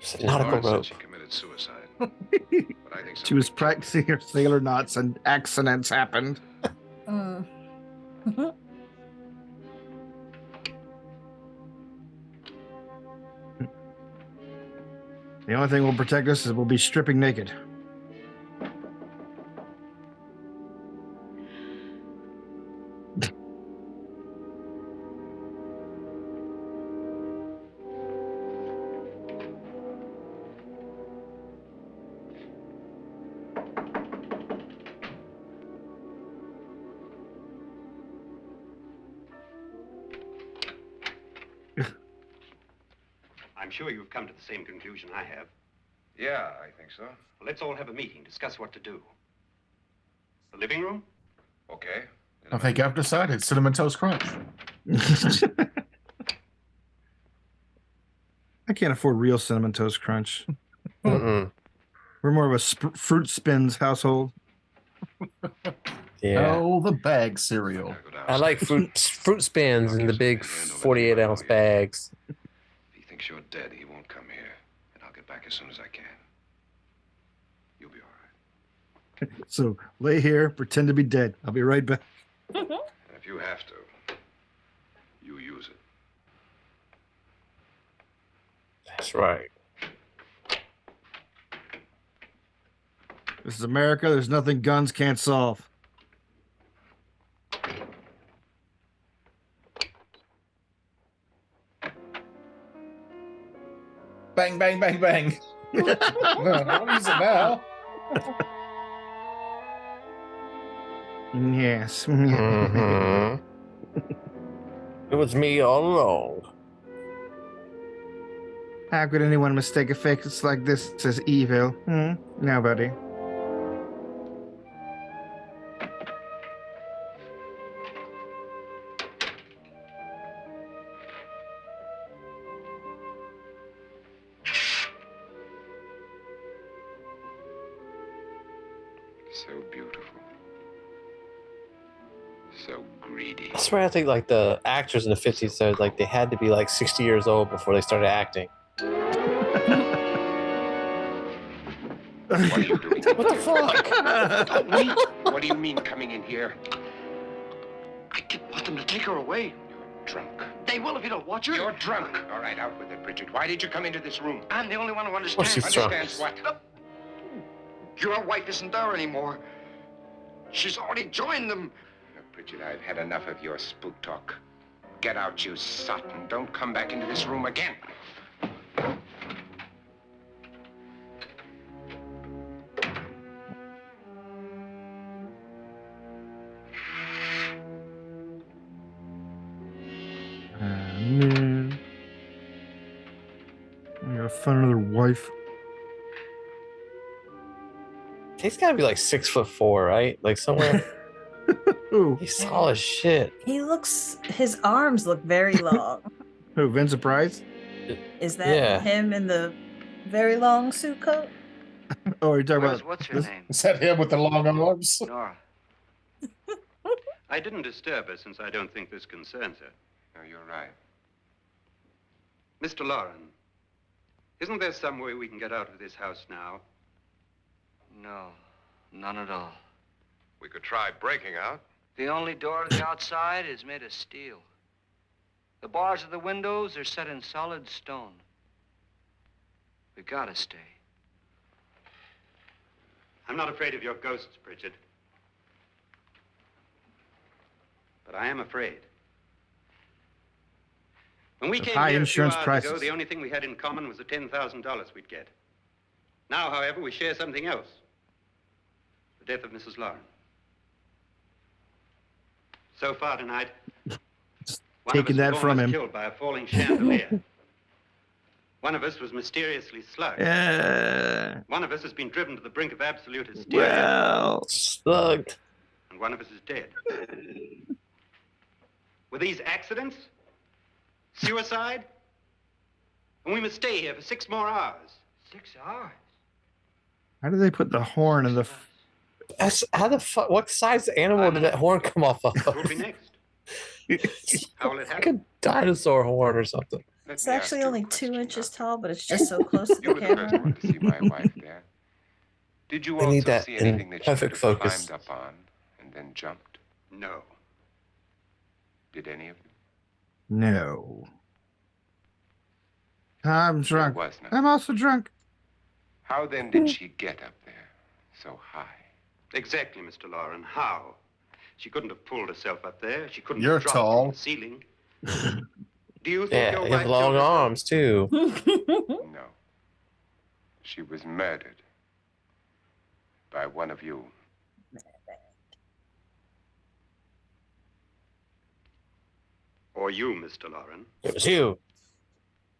It's a nautical Lauren said rope. she committed suicide. But I think She was practicing her sailor knots and accidents happened. Mm. The only thing will protect us is we'll be stripping naked. I'm sure you've come to the same conclusion I have. Yeah, I think so. Well, let's all have a meeting, discuss what to do. The living room? Okay. I think I've decided Cinnamon Toast Crunch. I can't afford real Cinnamon Toast Crunch. Mm-mm. We're more of a Fruit Spins household. Yeah. Oh, the bag cereal. I like fruit spins in the big 48-ounce bags. If he thinks you're dead, he won't come here. And I'll get back as soon as I can. You'll be all right. So lay here, pretend to be dead. I'll be right back. And if you have to, you use it. That's right. This is America. There's nothing guns can't solve. Bang, bang, bang, bang. I'll use it now. Yes. Mhm. It was me all along. How could anyone mistake a face like this as evil? Nobody. So beautiful. So greedy. I swear, I think like the actors in the 50s said like they had to be like 60 years old before they started acting. What are you doing? What the fuck? What do you mean coming in here? I didn't want them to take her away. You're drunk. They will if you don't watch her. You're drunk. All right, out with it, Bridget. Why did you come into this room? I'm the only one who Well, understands. she's drunk. Understands what? Your wife isn't there anymore. She's already joined them. Look, Bridget, I've had enough of your spook talk. Get out, you sot, and don't come back into this room again. Man. I gotta find another wife. He's got to be like 6'4", right? Like somewhere. Who? He's tall as shit. His arms look very long. Who? Vincent Price? Is that him in the very long suit coat? Oh, you're talking about What's her name? Is that him with the long arms? Nora. I didn't disturb her since I don't think this concerns her. No, you're right. Mr. Lauren, isn't there some way we can get out of this house now? No, none at all. We could try breaking out. The only door to the outside is made of steel. The bars of the windows are set in solid stone. We gotta stay. I'm not afraid of your ghosts, Bridget. But I am afraid. When we Of came high here insurance a few hours prices. ago, the only thing we had in common was the $10,000 we'd get. Now, however, we share something else. The death of Mrs. Lauren. So far tonight, one taking of us that was from almost him. killed by a falling chandelier. One of us was mysteriously slugged. One of us has been driven to the brink of absolute hysteria. Well, slugged. And one of us is dead. Were these accidents? Suicide? And we must stay here for 6 more hours. 6 hours? how do they put the horn in the? How the fuck? What size animal did that horn come off of? What will be next? How will it Like happen? a dinosaur horn or something. It's actually only 2 inches tall, but it's just so close to You the were the first camera. one to see my wife there. Did you They need also that see in anything that she could perfect have focus. climbed up on and then jumped? No. Did any of you? No. I'm drunk. was none. I'm also drunk. How then did she get up there so high? Exactly, Mr. Lauren. How? She couldn't have pulled herself up there. She couldn't You're have dropped tall. from the ceiling. Do you think Yeah, your you wife have long killed herself? arms too. No. She was murdered by one of you. Or you, Mr. Lauren? It was you.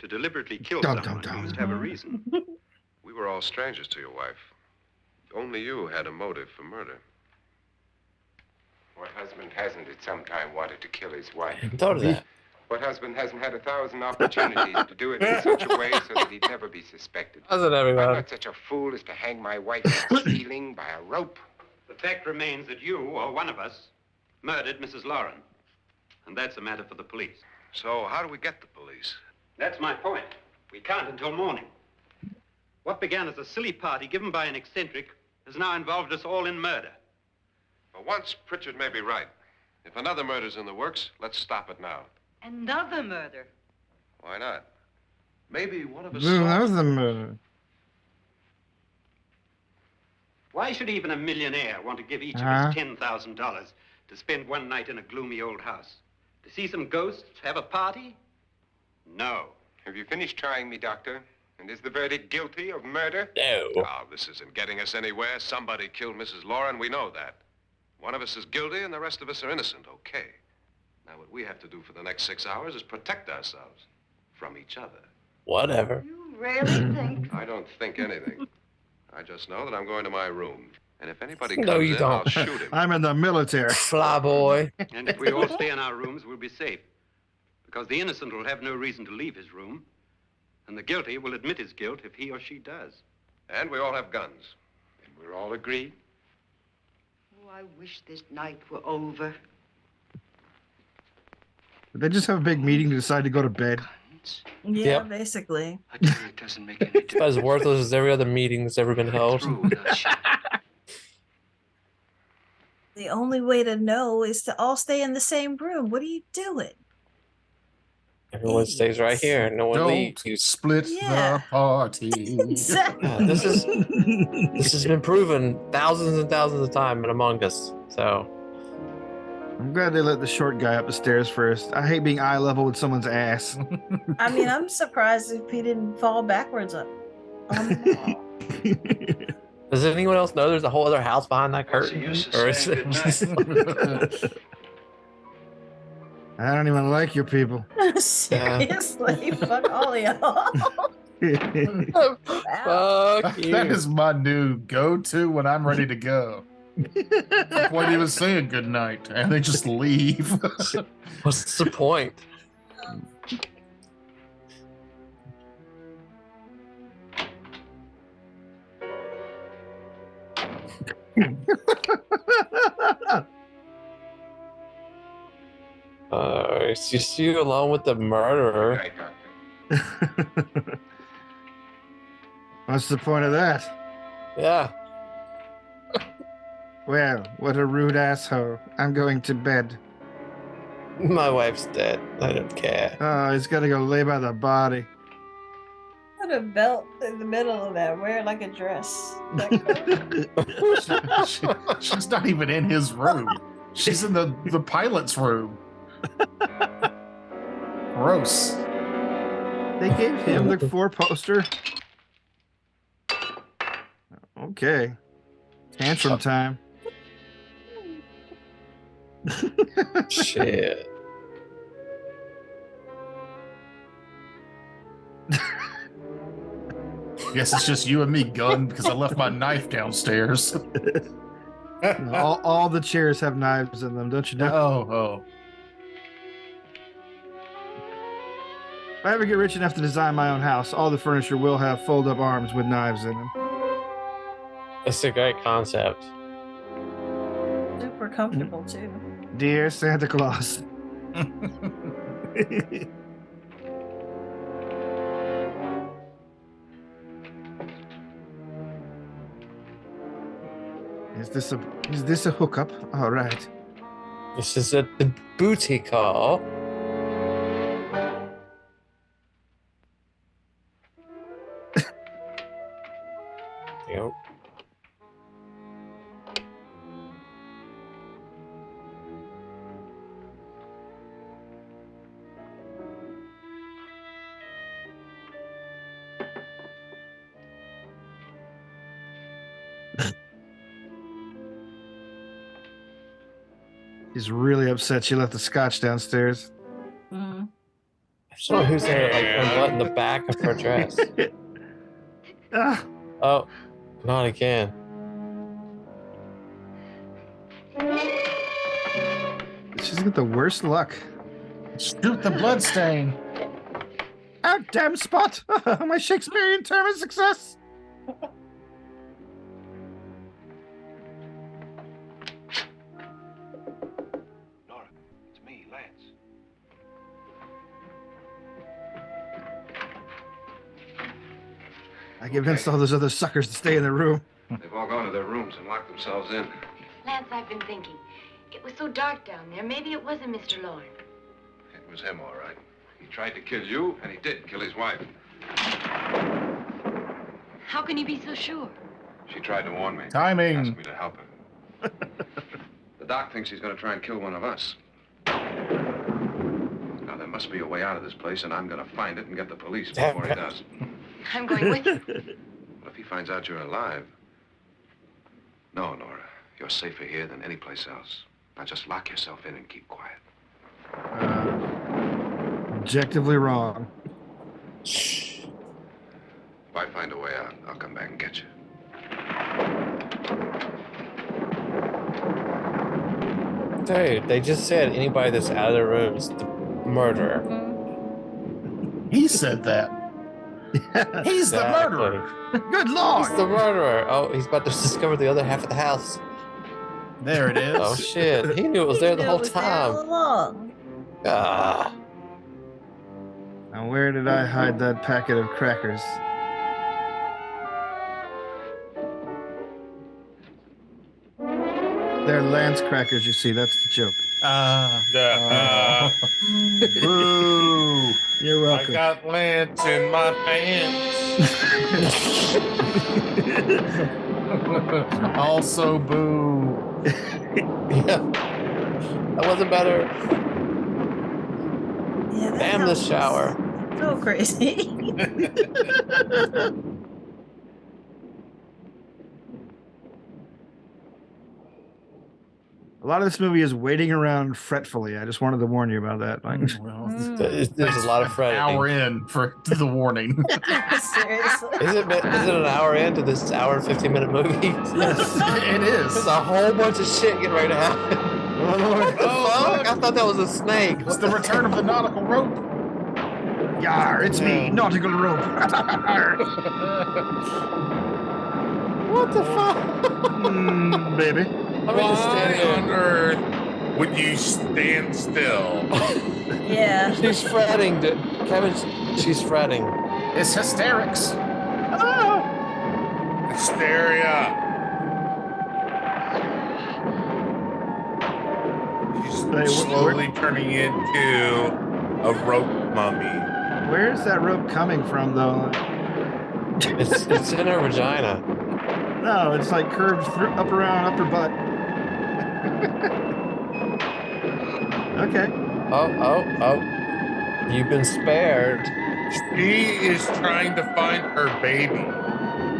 To deliberately kill Dum, dum, someone, dum. you must have a reason. We were all strangers to your wife. Only you had a motive for murder. What husband hasn't at some time wanted to kill his wife? I thought of that. What husband hasn't had 1,000 opportunities to do it in such a way so that he'd never be suspected? Doesn't I'm everyone? not such a fool as to hang my wife for stealing by a rope. The fact remains that you, or one of us, murdered Mrs. Lauren. And that's a matter for the police. So how do we get the police? That's my point. We can't until morning. What began as a silly party given by an eccentric has now involved us all in murder. For once, Pritchard may be right. If another murder's in the works, let's stop it now. Another murder. Why not? Maybe one of us That saw... was the murder. Why should even a millionaire want to give each of Uh-huh. us $10,000 to spend one night in a gloomy old house? To see some ghosts, have a party? No. Have you finished trying me, Doctor? And is the verdict guilty of murder? No. Oh, this isn't getting us anywhere. Somebody killed Mrs. Lauren. We know that. One of us is guilty and the rest of us are innocent. Okay. Now, what we have to do for the next 6 hours is protect ourselves from each other. Whatever. You really think? I don't think anything. I just know that I'm going to my room. And if anybody comes No, you in, I'll don't. shoot him. I'm in the military. Fly boy. And if we all stay in our rooms, we'll be safe. Because the innocent will have no reason to leave his room. And the guilty will admit his guilt if he or she does. And we all have guns. And we're all agreed? Oh, I wish this night were over. Did they just have a big meeting to decide to go to bed? Yeah, Yep. basically. I tell you, it doesn't make any It's about as difference. worthless as every other meeting that's ever been held. Through with us. The only way to know is to all stay in the same room. What are you doing? Everyone stays right here. No one Don't leaves. split Yeah. the party. Exactly. Yeah, this has been proven thousands and thousands of times in Among Us. So I'm glad they let the short guy up the stairs first. I hate being eye level with someone's ass. I mean, I'm surprised if he didn't fall backwards up on the wall. does anyone else know there's a whole other house behind that What's the curtain? use of Or is saying it goodnight? just- I don't even like your people. Seriously, fuck all of y'all. Fuck you. That is my new go-to when I'm ready to go. Won't even say a good night, and they just leave. What's the point? It's just you along with the murderer. Right, Doctor. What's the point of that? Yeah. Well, what a rude asshole. I'm going to bed. My wife's dead. I don't care. Oh, he's got to go lay by the body. Put a belt in the middle of that. Wear it like a dress. She's not even in his room. She's in the pilot's room. Gross. They gave him the 4 poster. Okay. Tantrum time. Shit. Guess it's just you and me, gun, because I left my knife downstairs. all the chairs have knives in them, don't you know? Oh. If I ever get rich enough to design my own house, all the furniture will have fold-up arms with knives in them. It's a great concept. Super comfortable too. Dear Santa Claus. Is this a hookup? All right. This is a booty call. Yep. He's really upset she left the scotch downstairs. Mm. Just don't know who's there, like unbutton the back of her dress. Ah, Oh, not again. she's got the worst luck. Shoot the blood stain. Ah, damn Spot! My Shakespearean term is success. Nora, it's me, Lance. I convinced all those other suckers to stay in the room. They've all gone to their rooms and locked themselves in. Lance, I've been thinking. It was so dark down there. Maybe it wasn't Mr. Lorne. It was him, all right. He tried to kill you, and he did kill his wife. How can you be so sure? She tried to warn me. Timing. Asked me to help her. The doc thinks he's going to try and kill one of us. Now, there must be a way out of this place, and I'm going to find it and get the police before he does. I'm going with you. What if he finds out you're alive? No, Nora. You're safer here than any place else. Now just lock yourself in and keep quiet. Objectively wrong. If I find a way out, I'll come back and get you. Dude, they just said anybody that's out of their room is the murderer. He said that. He's the murderer. Good lord. He's the murderer. Oh, he's about to discover the other half of the house. There it is. Oh shit! He knew it was there the whole time. Ah. Now, where did I hide that packet of crackers? They're Lance crackers, you see. That's the joke. Boo. You're I welcome. got Lance in my pants. Also, boo. Yeah. That wasn't better. Yeah, that Damn house the is shower. So crazy. A lot of this movie is waiting around fretfully. I just wanted to warn you about that. Like, There's a lot of fretting. Hour in for the warning. Seriously. Is it an hour into this hour and 15-minute movie? Yes, it is. There's a whole bunch of shit getting ready to happen. What the fuck? I thought that was a snake. It's the return of the nautical rope. Yar, it's me, nautical rope. What the fuck? Baby. I'm gonna stand Why on there. earth would you stand still? Yeah. She's fretting, dude. Kevin, she's fretting. It's hysterics. Hysteria. She's slowly turning into a rope mummy. Where's that rope coming from, though? It's in her vagina. No, it's like curved through, up around upper butt. Okay. Oh. You've been spared. She is trying to find her baby.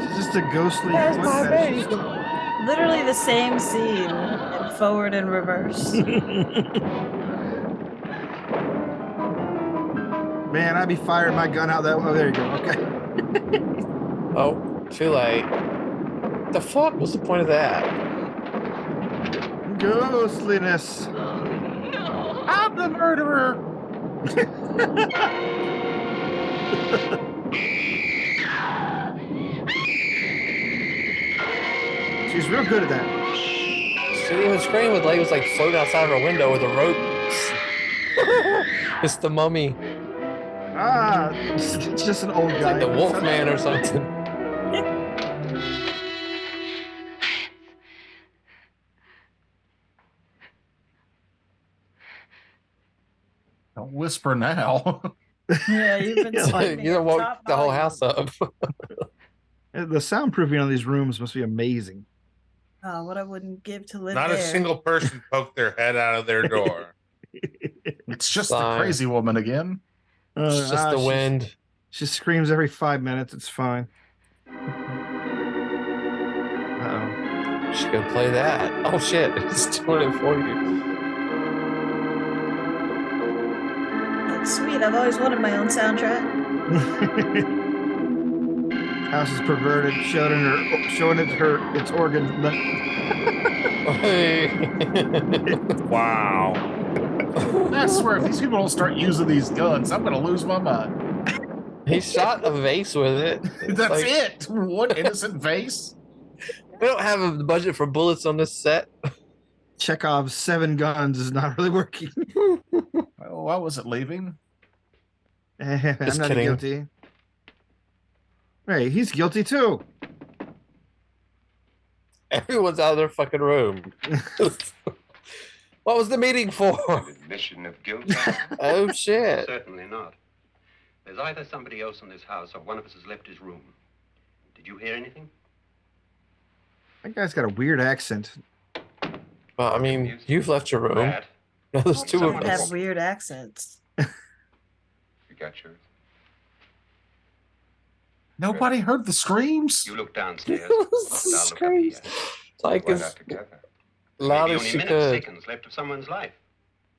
She's just a ghostly There's foot my fetish. baby. Literally the same scene, in forward and reverse. Man, I'd be firing my gun out that way. Oh, there you go. Okay. Oh, too late. The fuck was the point of that? Ghostliness. I'm the murderer. She's real good at that. She didn't even scream. The lady was like floating outside of her window with a rope. It's the mummy. Ah, it's just an old It's guy. like the Wolfman or something. Don't whisper now. Yeah, you've been sleeping You don't at woke top the whole volume. house up. The soundproofing on these rooms must be amazing. Oh, what I wouldn't give to live Not there. a single person poked their head out of their door. It's just Fine. the crazy woman again. It's just the wind. She screams every 5 minutes. It's fine. Uh-oh. She could play that. Oh shit! It's doing it for you. Sweet, I've always wanted my own soundtrack. House is perverted, showing its organ. Wow. I swear, if these people don't start using these guns, I'm gonna lose my mind. He shot a vase with it. It's That's like, it. One innocent vase. We don't have a budget for bullets on this set. Chekhov's 7 guns is not really working. Why was it leaving? I'm Just not kidding. guilty. Hey, he's guilty too. Everyone's out of their fucking room. What was the meeting for? Admission of guilt. Oh shit. Certainly not. There's either somebody else in this house or one of us has left his room. Did you hear anything? That guy's got a weird accent. Well, I mean, you've left your room. Rat. Now there's two of Someone us. have weird accents. You got yours. Nobody heard the screams. You look downstairs. I'll look up Screams. here. Like Why as not together? loud Maybe as only she minutes, could. seconds left of someone's life.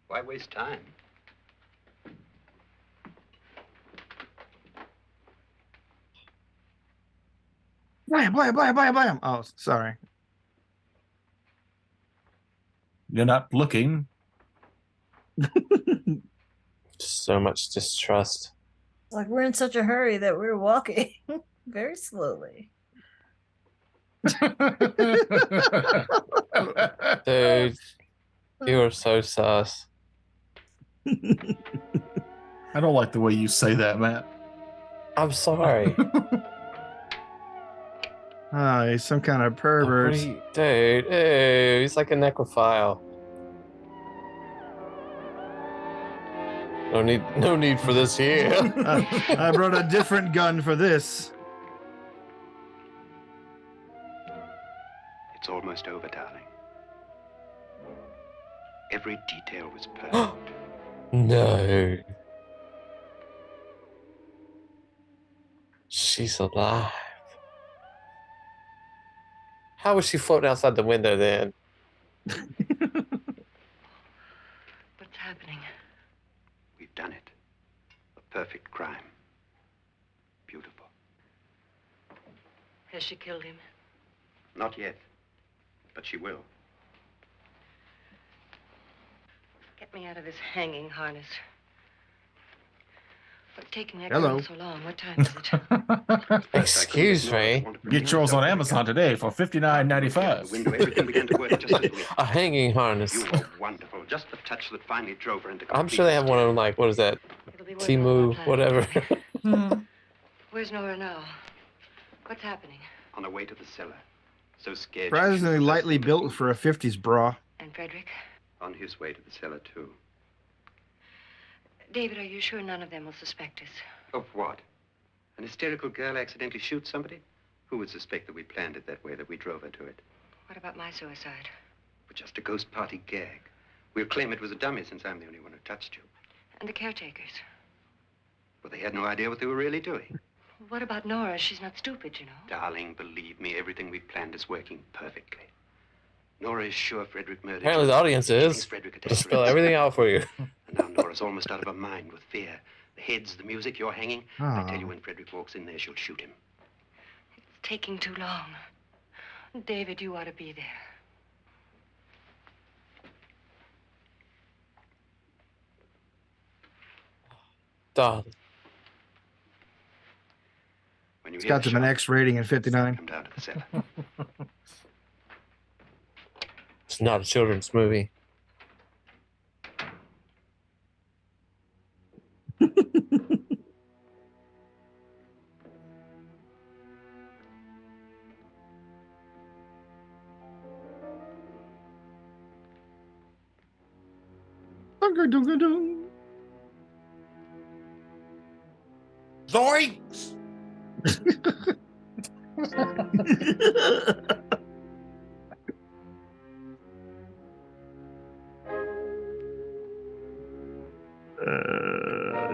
Why waste time? Blam, blam, blam, blam, blam. Oh, sorry. You're not looking. So much distrust. Like we're in such a hurry that we're walking very slowly. Dude, you are so sus. I don't like the way you say that, Matt. I'm sorry. Oh, he's some kind of pervert. Dude, ew, he's like a necrophile. No need for this here. I brought a different gun for this. It's almost over, darling. Every detail was perfect. No. She's alive. How was she floating outside the window then? What's happening? We've done it. A perfect crime. Beautiful. Has she killed him? Not yet, but she will. Get me out of this hanging harness. What's taking that Hello. girl so long? What time is it? Excuse me. Get yours on Amazon today for The $59.95. window, everything began to work just as we. A hanging harness. You were wonderful. Just the touch that finally drove her into. I'm sure they have one on like, what is that? It'll be worth all our Timu, planning. whatever. Where's Nora now? What's happening? On her way to the cellar. So scared. Surprisingly lightly built for a 50s bra. And Frederick? On his way to the cellar, too. David, are you sure none of them will suspect us? Of what? An hysterical girl accidentally shoots somebody? Who would suspect that we planned it that way, that we drove her to it? What about my suicide? But just a ghost party gag. We'll claim it was a dummy since I'm the only one who touched you. And the caretakers? But they had no idea what they were really doing. What about Nora? She's not stupid, you know. Darling, believe me, everything we planned is working perfectly. Nora is sure Frederick murdered Apparently you. the audience She thinks is. Frederick I'll attacked spell her. everything out for you. And now Nora's almost out of her mind with fear. The heads, the music, you're hanging. I tell you, when Frederick walks in there, she'll shoot him. It's taking too long. David, you ought to be there. Darling. When you It's hear got the them an shot, X rating in 59. come down to the cellar. It's not a children's movie. Zoinks!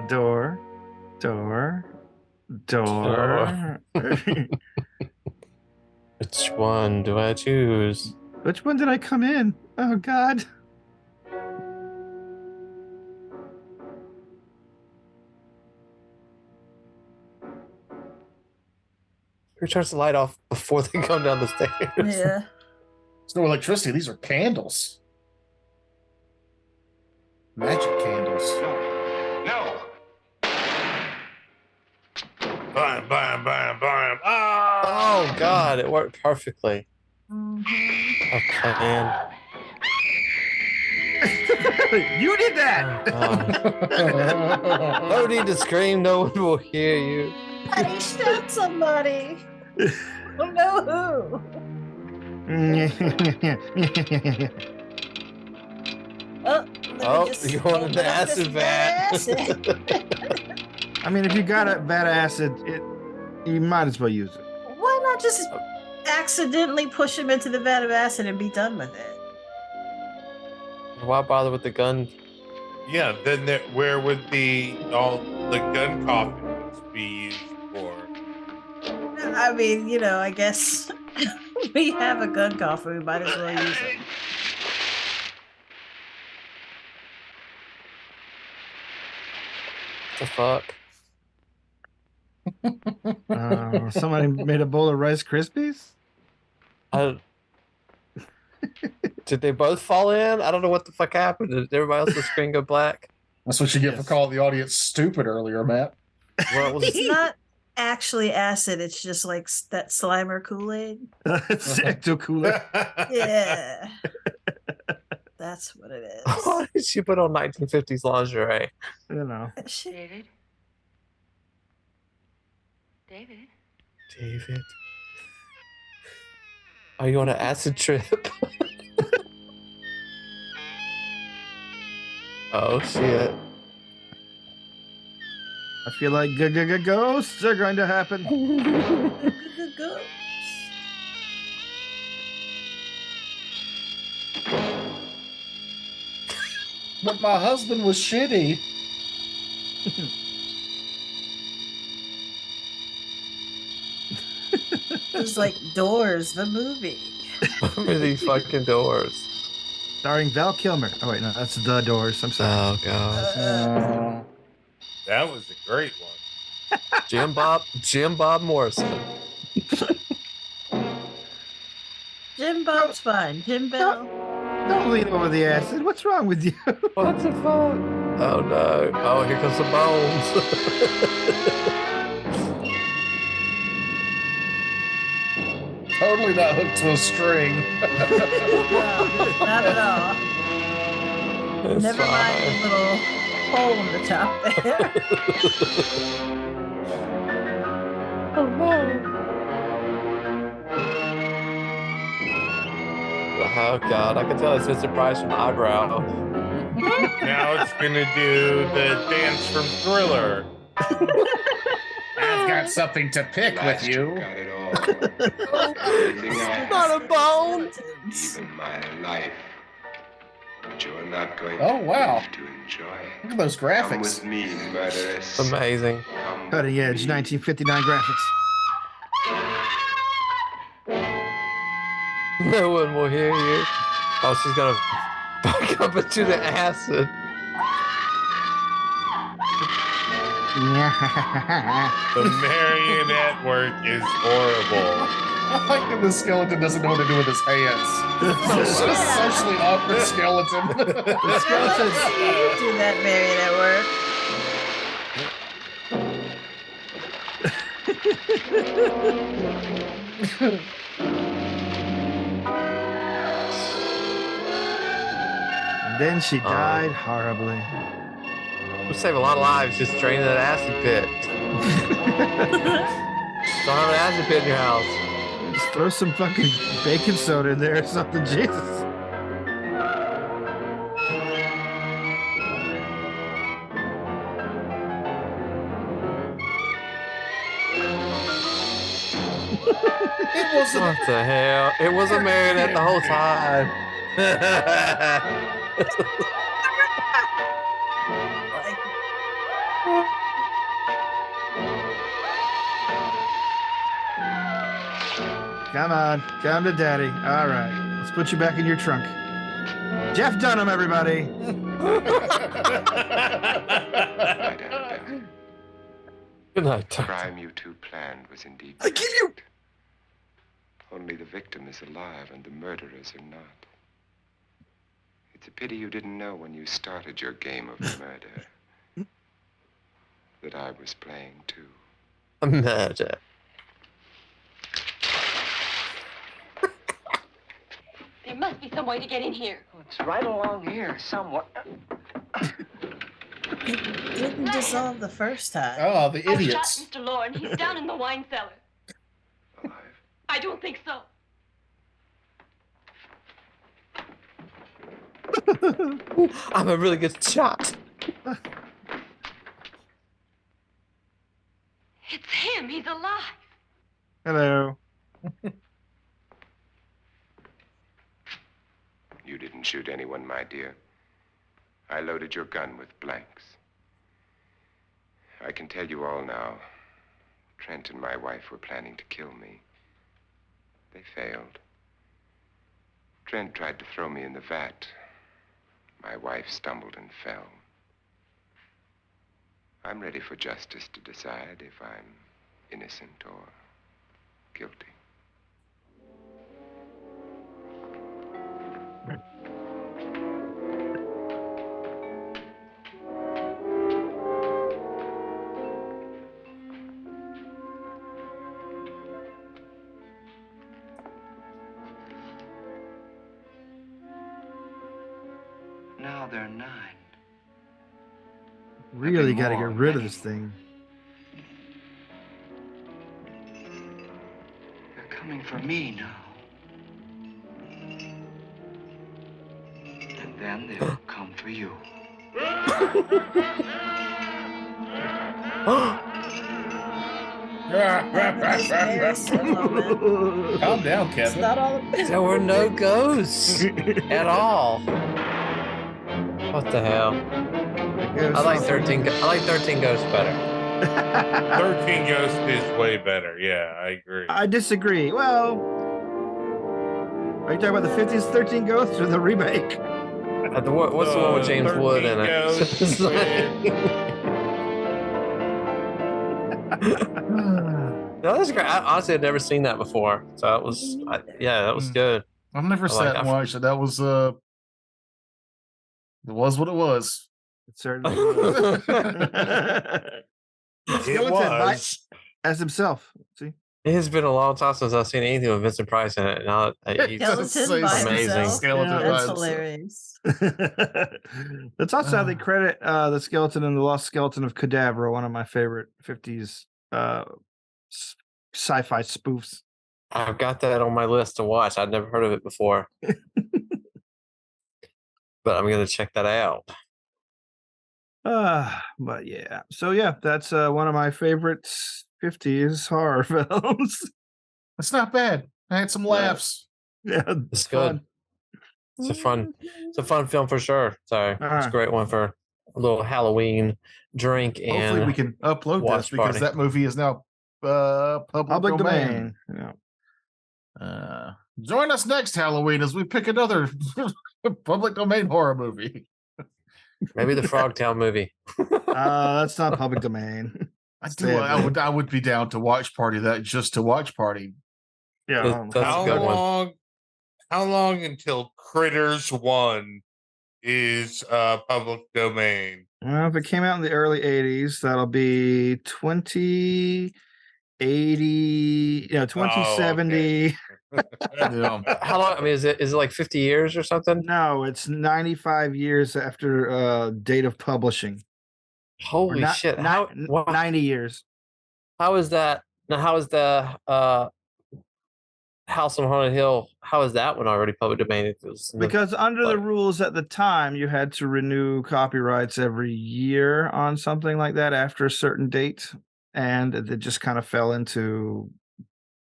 Door. Which one do I choose? Which one did I come in? Oh, God. Who turns the light off before they come down the stairs? Yeah. There's no electricity. These are candles. Magic candles. No. Bam, bam, bam, bam. Oh God, it worked perfectly. Mm-hmm. Okay, man. You did that. No need to scream. No one will hear you. I shot somebody. I don't know who. Oh, you're going in the acid vat. I mean, if you got a vat of acid, you might as well use it. Why not just accidentally push him into the vat of acid and be done with it? Why bother with the gun? Yeah, then where would all the gun coffins be used for? I mean, you know, I guess we have a gun coffer. We might as well use it. The fuck? Somebody made a bowl of Rice Krispies? Did they both fall in? I don't know what the fuck happened. Did everybody else's screen go black? That's what you get for calling the audience stupid earlier, Matt. Well, It's not actually acid. It's just like that Slimer Kool-Aid. It's Ecto Kool-Aid. Yeah. That's what it is. Why did she put on 1950s lingerie? You know. David? David? David. Are you on an acid trip? Oh shit. I feel like ghosts are going to happen. But my husband was shitty. It's like Doors, the movie. What are these fucking doors? Starring Val Kilmer. Oh wait, no, that's The Doors. I'm sorry. Oh god. That was a great one. Jim Bob Morrison. Jim Bob's fine. Jim Bell. Don't lean over the acid. What's wrong with you? What the fuck? Oh no. Oh, here comes the bones. Totally not hooked to a string. No, not at all. It's Never mind the little hole in the top there. Oh no. Oh god, I can tell it's Mr. Price from Eyebrow. Now it's gonna do the dance from Thriller. I've got something to pick with you. Got it all. Not a bone. Even my life. But you're not going Oh, wow. to enjoy. Look at those Come graphics. with me, murderess. Amazing. Cutting edge 1959 graphics. No one will hear you. Oh, she's gonna back up into the acid. The marionette work is horrible. I like that the skeleton doesn't know what to do with his hands. It's just a socially awkward skeleton. The skeleton. You do that marionette work. And then she died horribly. We'll save a lot of lives just draining that acid pit. Don't have an acid pit in your house. Just throw some fucking baking soda in there or something, Jesus. It wasn't. What the hell? It was a marionette the whole time. Come on, come to daddy. All right, let's put you back in your trunk. Jeff Dunham, everybody. Good night, The crime you two planned was indeed. I give you Only the victim is alive and the murderers are not. It's a pity you didn't know when you started your game of murder that I was playing too. Murder. There must be some way to get in here. It's right along here somewhere. It didn't dissolve the first time. Oh, the I idiots. shot Mr. Lauren. He's down in the wine cellar. Alive? I don't think so. I'm a really good shot. It's him. He's alive. Hello. You didn't shoot anyone, my dear. I loaded your gun with blanks. I can tell you all now. Trent and my wife were planning to kill me. They failed. Trent tried to throw me in the vat. My wife stumbled and fell. I'm ready for justice to decide if I'm innocent or guilty. Now there are 9. Really got to get more, rid of many this thing. They're coming for me now. And then they'll come for you. Calm down, It's Kevin. not all. There were no ghosts at all. What the hell? I like 13. I like 13 Ghosts better. 13 Ghosts is way better. Yeah, I agree. I disagree. Well, are you talking about the 50s 13 Ghosts or the remake? What's the one with James Wood in 13 it? Ghosts No, that's great. I honestly had never seen that before, so it was. Yeah, that was good. I've never sat and watched it. That was it was what it was. It certainly was. It was. As himself. See? It has been a long time since I've seen anything with Vincent Price in it. And he's Skeleton by amazing. himself. Skeleton by That's himself. hilarious. That's also how they credit the skeleton in The Lost Skeleton of Cadavra, one of my favorite 50s sci-fi spoofs. I've got that on my list to watch. I'd never heard of it before. But I'm going to check that out. But yeah. So yeah, that's one of my favorite 50s horror films. It's not bad. I had some laughs. Yeah, It's good. It's a fun film for sure. So it's a great one for a little Halloween drink and Hopefully we can upload this watch because party. that movie is now public domain. Yeah. Join us next Halloween as we pick another public domain horror movie. Maybe the Frogtown movie. That's not public domain. I would be down to watch party that just to watch party. Yeah. That's a good one. How long until Critters 1 is public domain? Well, if it came out in the early 80s, that'll be 2080, 2070. How long? I mean, is it like 50 years or something? No, it's 95 years after date of publishing. Holy shit! 90 years. How is that? Now, how is the House on Haunted Hill? How is that one already public domain? If it was Because under the rules at the time, you had to renew copyrights every year on something like that after a certain date, and it just kind of fell into.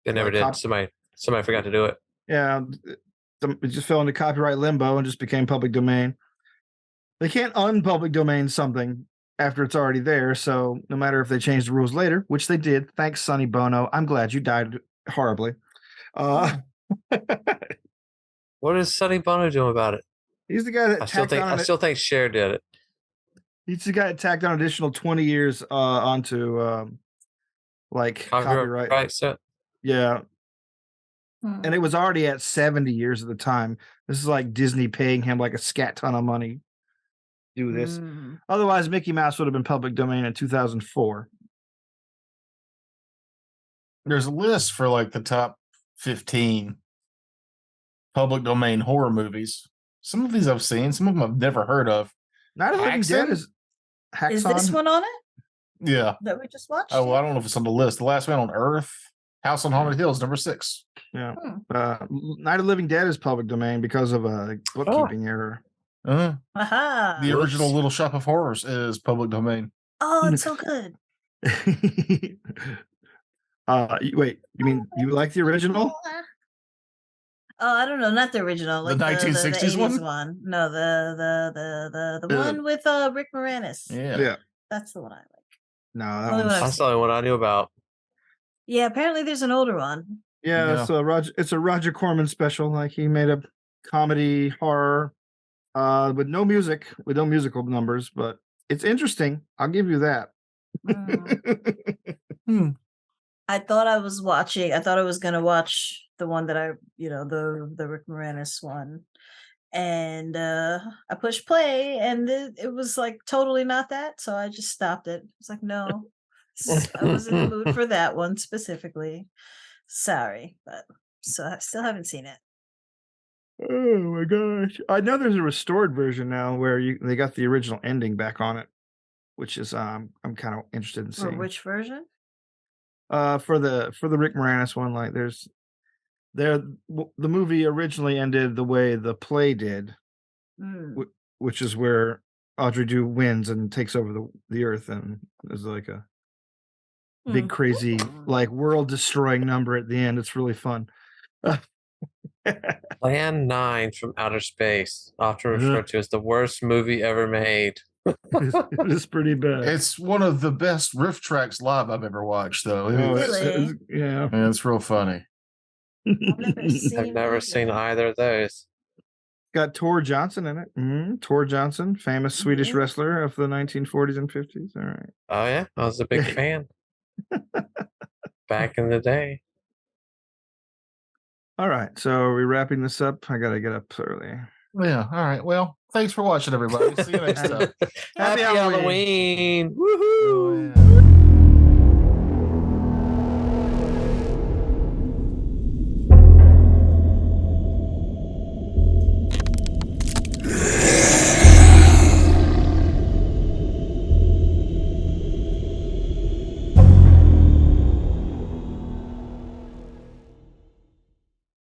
They never did. Somebody forgot to do it. Yeah, it just fell into copyright limbo and just became public domain. They can't unpublic domain something after it's already there. So no matter if they change the rules later, which they did, thanks Sonny Bono. I'm glad you died horribly. What is Sonny Bono doing about it? He's the guy that I still think Cher did it. He's the guy that tacked on additional 20 years onto copyright. Right. So Yeah. And it was already at 70 years at the time. This is like Disney paying him like a scat ton of money to do this. Otherwise, Mickey Mouse would have been public domain in 2004. There's a list for like the top 15 public domain horror movies. Some of these I've seen, some of them I've never heard of. Night of the Living Dead is Is this one on it Yeah. that we just watched? Oh, well, I don't know if it's on the list. The Last Man on Earth, House on Haunted Hills, number 6. Yeah. Night of the Living Dead is public domain because of a bookkeeping error. Aha. The original Little Shop of Horrors is public domain. Oh, it's so good. Wait, you mean you like the original? Oh, I don't know, not the original, like The 1960s 80s one? No, the one with Rick Moranis. Yeah. That's the one I like. No, Only one I've That's the only one I knew about. Yeah, apparently there's an older one. Yeah, it's a Roger Corman special. Like he made a comedy horror with no music, with no musical numbers, but it's interesting. I'll give you that. I thought I was gonna watch the one that the Rick Moranis one. And I pushed play and it was like totally not that. So I just stopped it. It's like, no, I was in the mood for that one specifically. Sorry, but so I still haven't seen it. Oh my gosh. I know there's a restored version now where they got the original ending back on it, which is I'm kind of interested in For seeing. which version? For the Rick Moranis one, like the movie originally ended the way the play did, which is where Audrey Due wins and takes over the earth, and there's like a big crazy like world destroying number at the end. It's really fun. Plan 9 from Outer Space, often referred to as the worst movie ever made. It's pretty bad. It's one of the best riff tracks live I've ever watched, though. Yeah, it's real funny. I've never seen either of those. Got Tor Johnson in it. Tor Johnson, famous Swedish wrestler of the 1940s and 50s. All right. Oh yeah, I was a big fan back in the day. All right, so are we wrapping this up? I gotta get up early. Yeah. All right. Well, thanks for watching, everybody. See you next time. Happy Halloween. Woohoo!